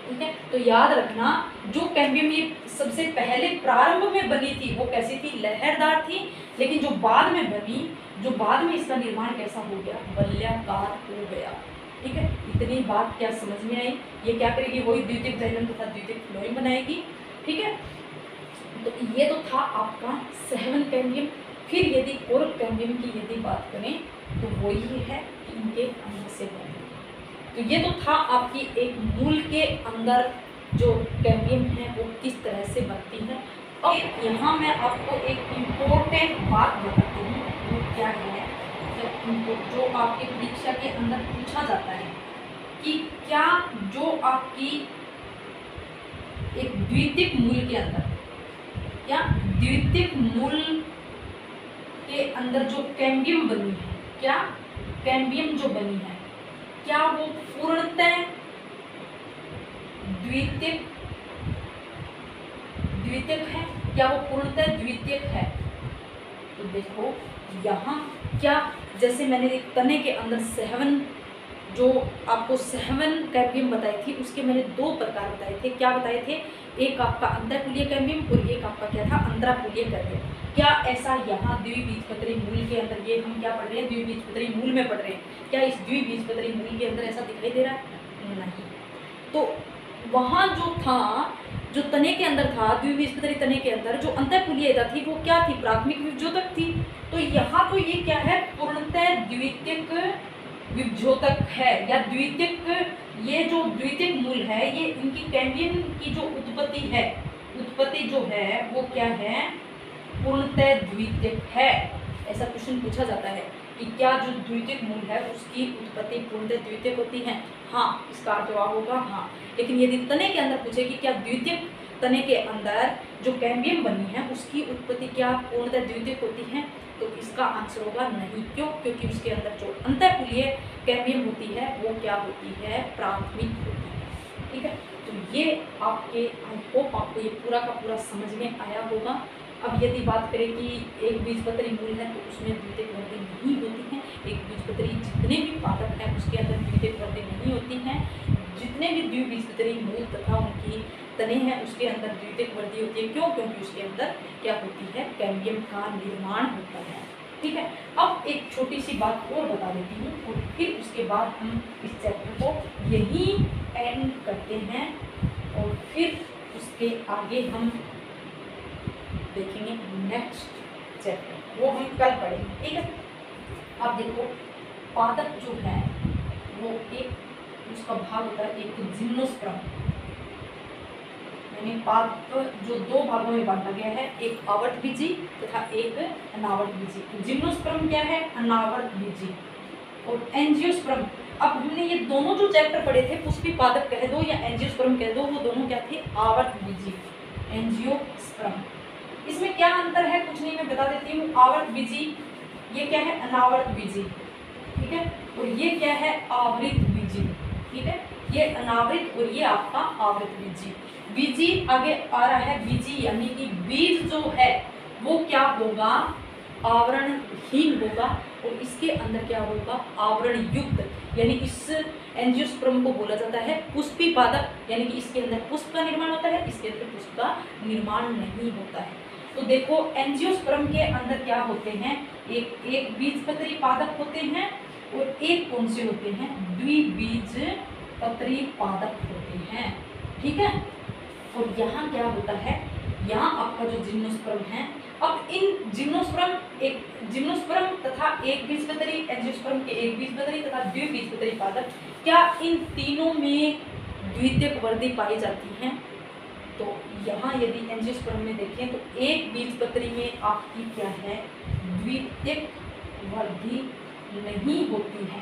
ठीक है, तो याद रखना जो कैम्बियम ये सबसे पहले प्रारंभ में बनी थी वो कैसी थी लहरदार थी, लेकिन जो बाद में बनी, जो बाद में इसका निर्माण कैसा हो गया वल्याकार हो गया। ठीक है, इतनी बात क्या समझ में आई। ये क्या करेगी वही द्वितीयक जाइलम तथा द्वितीयक फ्लोएम बनाएगी। ठीक है, तो ये तो था आपका सहवन कैम्बियम। फिर यदि और कैम्बियम की यदि बात करें तो वो ये है कि इनके अंदर से बने। तो ये तो था आपकी एक मूल के अंदर जो कैम्बियम है वो किस तरह से बनती है। अब यहाँ मैं आपको एक इम्पोर्टेंट बात बताती हूँ, वो क्या है जो आपके परीक्षा के अंदर पूछा जाता है कि क्या जो आपकी एक द्वितीयक मूल के अंदर या द्वितीयक मूल के अंदर जो कैम्बियम बनी है, क्या कैम्बियम जो बनी है क्या वो पूर्णतः द्वितीयक है, क्या वो पूर्णतः द्वितीयक है। तो देखो यहाँ क्या, जैसे मैंने एक तने के अंदर सहवन जो आपको सहवन कैम्बियम बताई थी उसके मैंने दो प्रकार बताए थे। क्या बताए थे, एक आपका अंतःकुलीय कैम्बियम और एक आपका क्या था अंतराकुलीय कैम्बियम। क्या ऐसा यहाँ द्विबीजपत्री मूल के अंदर, ये हम क्या पढ़ रहे हैं द्विबीजपत्री मूल में पढ़ रहे हैं, क्या इस द्विबीजपत्री मूल के अंदर ऐसा दिखाई दे रहा है नहीं। तो वहाँ जो था, जो तने के अंदर था द्विबीजपत्री तने के अंदर जो अंतःकुलीय एदा थी वो क्या थी प्राथमिक विभ्योतक थी। तो यहाँ तो ये क्या है पूर्णतः द्वितीयक विभ्योतक है या द्वितीयक, ये जो द्वितीयक मूल है ये इनकी कैम्बियम की जो उत्पत्ति है, उत्पत्ति जो है वो क्या है पूर्णतः द्वितीयक है। ऐसा क्वेश्चन पूछा जाता है कि क्या जो द्वितीयक मूल है उसकी उत्पत्ति पूर्णतः द्वितीयक होती है। हाँ, इसका जवाब होगा हाँ। लेकिन यदि तने के अंदर पूछे कि क्या द्वितीयक तने के अंदर जो कैम्बियम बनी है उसकी उत्पत्ति क्या पूर्णतः द्वितीयक होती है, तो इसका आंसर होगा नहीं। क्यों, क्योंकि उसके अंदर जो अंतःकुलीय कैम्बियम होती है वो क्या होती है प्राथमिक होती है। ठीक है, तो ये आपके आई होप आपको ये पूरा का पूरा समझ में आया होगा। अब यदि बात करें कि एक बीजपत्री मूल है तो उसमें द्वितीयक वृद्धि नहीं होती है। एक बीजपत्री जितने भी पादप हैं उसके अंदर द्वितीयक वृद्धि नहीं होती है। जितने भी द्विबीजपत्री मूल तथा उनकी तने हैं उसके अंदर द्वितीयक वृद्धि होती है। क्यों, क्योंकि उसके अंदर क्या होती है कैम्बियम का निर्माण होता है। ठीक है, अब एक छोटी सी बात और बता देती हूँ और फिर उसके बाद हम इस चैप्टर को यहीं एंड करते हैं और फिर उसके आगे हम देखेंगे नेक्स्ट चैप्टर, वो हम कल पढ़ेंगे। ठीक है, अब देखो पादप जो है वो एक उसका भाग होता है एक जिम्नोस्पर्म, यानी पादप जो दो भागों में बांटा गया है, एक आवृतबीजी तथा एक अनावर्तबीजी। तो जिम्नोस्पर्म क्या है? अनावर्तबीजी। और एंजियोस्पर्म, अब हमने ये दोनों जो चैप्टर पढ़े थे, पुष्पी पादप कह दो या एंजियोस्पर्म कह दो, वो दोनों क्या थे? आवर्तबीजी, एंजियोस्पर्म। इसमें क्या अंतर है? कुछ नहीं, मैं बता देती हूँ। आवर्तबीजी ये क्या है? अनावर्तबीजी, ठीक है। और ये क्या है? आवृतबीजी, ठीक है। ये अनावृत और ये आपका आवृतबीजी। बीजी आगे आ रहा है, बीजी यानी कि बीज जो है वो क्या होगा? आवरणहीन होगा। और इसके अंदर क्या होगा? आवरण युक्त, यानी इस एंजियोस्पर्म को बोला जाता है पुष्पी पादप, यानी कि इसके अंदर पुष्प का निर्माण होता है, इसके अंदर पुष्प का निर्माण नहीं होता है। तो देखो एंजियोस्पर्म के अंदर क्या होते हैं? एक बीजपत्री पादप होते हैं और एक कौन से होते हैं? द्विबीजपत्री पादप होते हैं, ठीक है। और यहाँ क्या होता है? यहाँ आपका जो जिम्नोस्पर्म है, अब इन जिम्नोस्पर्म तथा एक बीजपत्री, एंजियोस्पर्म के एक बीजपत्री तथा द्विबीजपत्री पादप, क्या इन तीनों में द्वितीयक वर्दी पाई जाती है? तो यहाँ यदि एंजियोस्पर्म में देखें तो एक बीजपत्री में आपकी क्या है? द्वितीयक वर्दी नहीं होती है,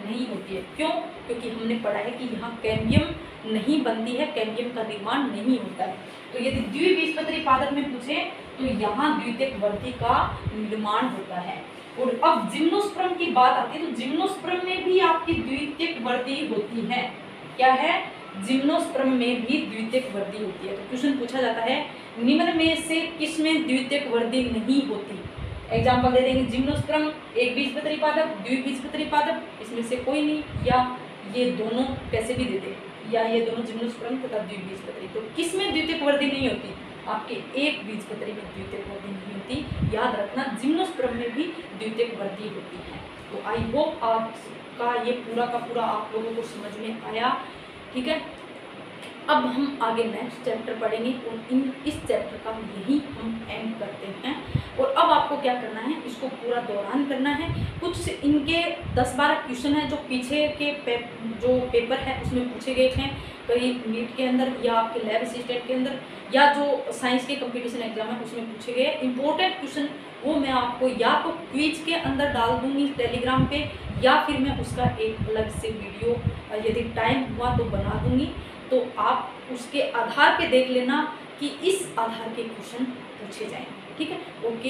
नहीं होती है। क्यों? क्योंकि हमने पढ़ा है कि यहाँ कैम्बियम नहीं बनती है, कैम्बियम का निर्माण नहीं होता है। तो यदि द्विबीजपत्री पादप में पूछे तो यहाँ द्वितीयक वर्दी का निर्माण होता है। और अब जिम्नोस्पर्म की बात आती है, तो जिम्नोस्पर्म में भी आपकी द्वितीयक वर्दी होती है। क्या है? जिम्नोस्पर्म में भी द्वितीयक वर्दी होती है। तो क्वेश्चन पूछा जाता है निम्न में से किसमें द्वितीयक वर्दी नहीं होती? एग्जाम्पल दे देंगे, जिम्नोस्पर्म एक बीजपत्री पादप, द्विबीजपत्री पादप, इसमें से कोई नहीं, या ये दोनों, कैसे भी दे दें, या ये दोनों जिम्नोस्पर्म तथा द्विबीजपत्री। तो किसमें द्वितीयक वर्दी नहीं होती? आपके एक बीजपत्री में द्वितीयक वर्दी नहीं होती। याद रखना, जिम्नोस्पर्म में भी द्वितीयक वर्दी होती है। तो आई होप आज का ये पूरा का पूरा आप लोगों को समझ में आया, ठीक है। अब हम आगे नेक्स्ट चैप्टर पढ़ेंगे और इस चैप्टर का यही हम एंड करते हैं। और अब आपको क्या करना है? इसको पूरा दौरान करना है। कुछ इनके 10-12 क्वेश्चन हैं जो पीछे के जो पेपर है उसमें पूछे गए हैं, कहीं नीट के अंदर या आपके लैब असिस्टेंट के अंदर, या जो साइंस के कंपटीशन एग्जाम है उसमें पूछे गए इंपॉर्टेंट क्वेश्चन। वो मैं आपको या तो क्विज के अंदर डाल दूंगी टेलीग्राम पे, या फिर मैं उसका एक अलग से वीडियो यदि टाइम हुआ तो बना दूंगी। तो आप उसके आधार पे देख लेना कि इस आधार के क्वेश्चन पूछे जाएंगे, ठीक है। ओके।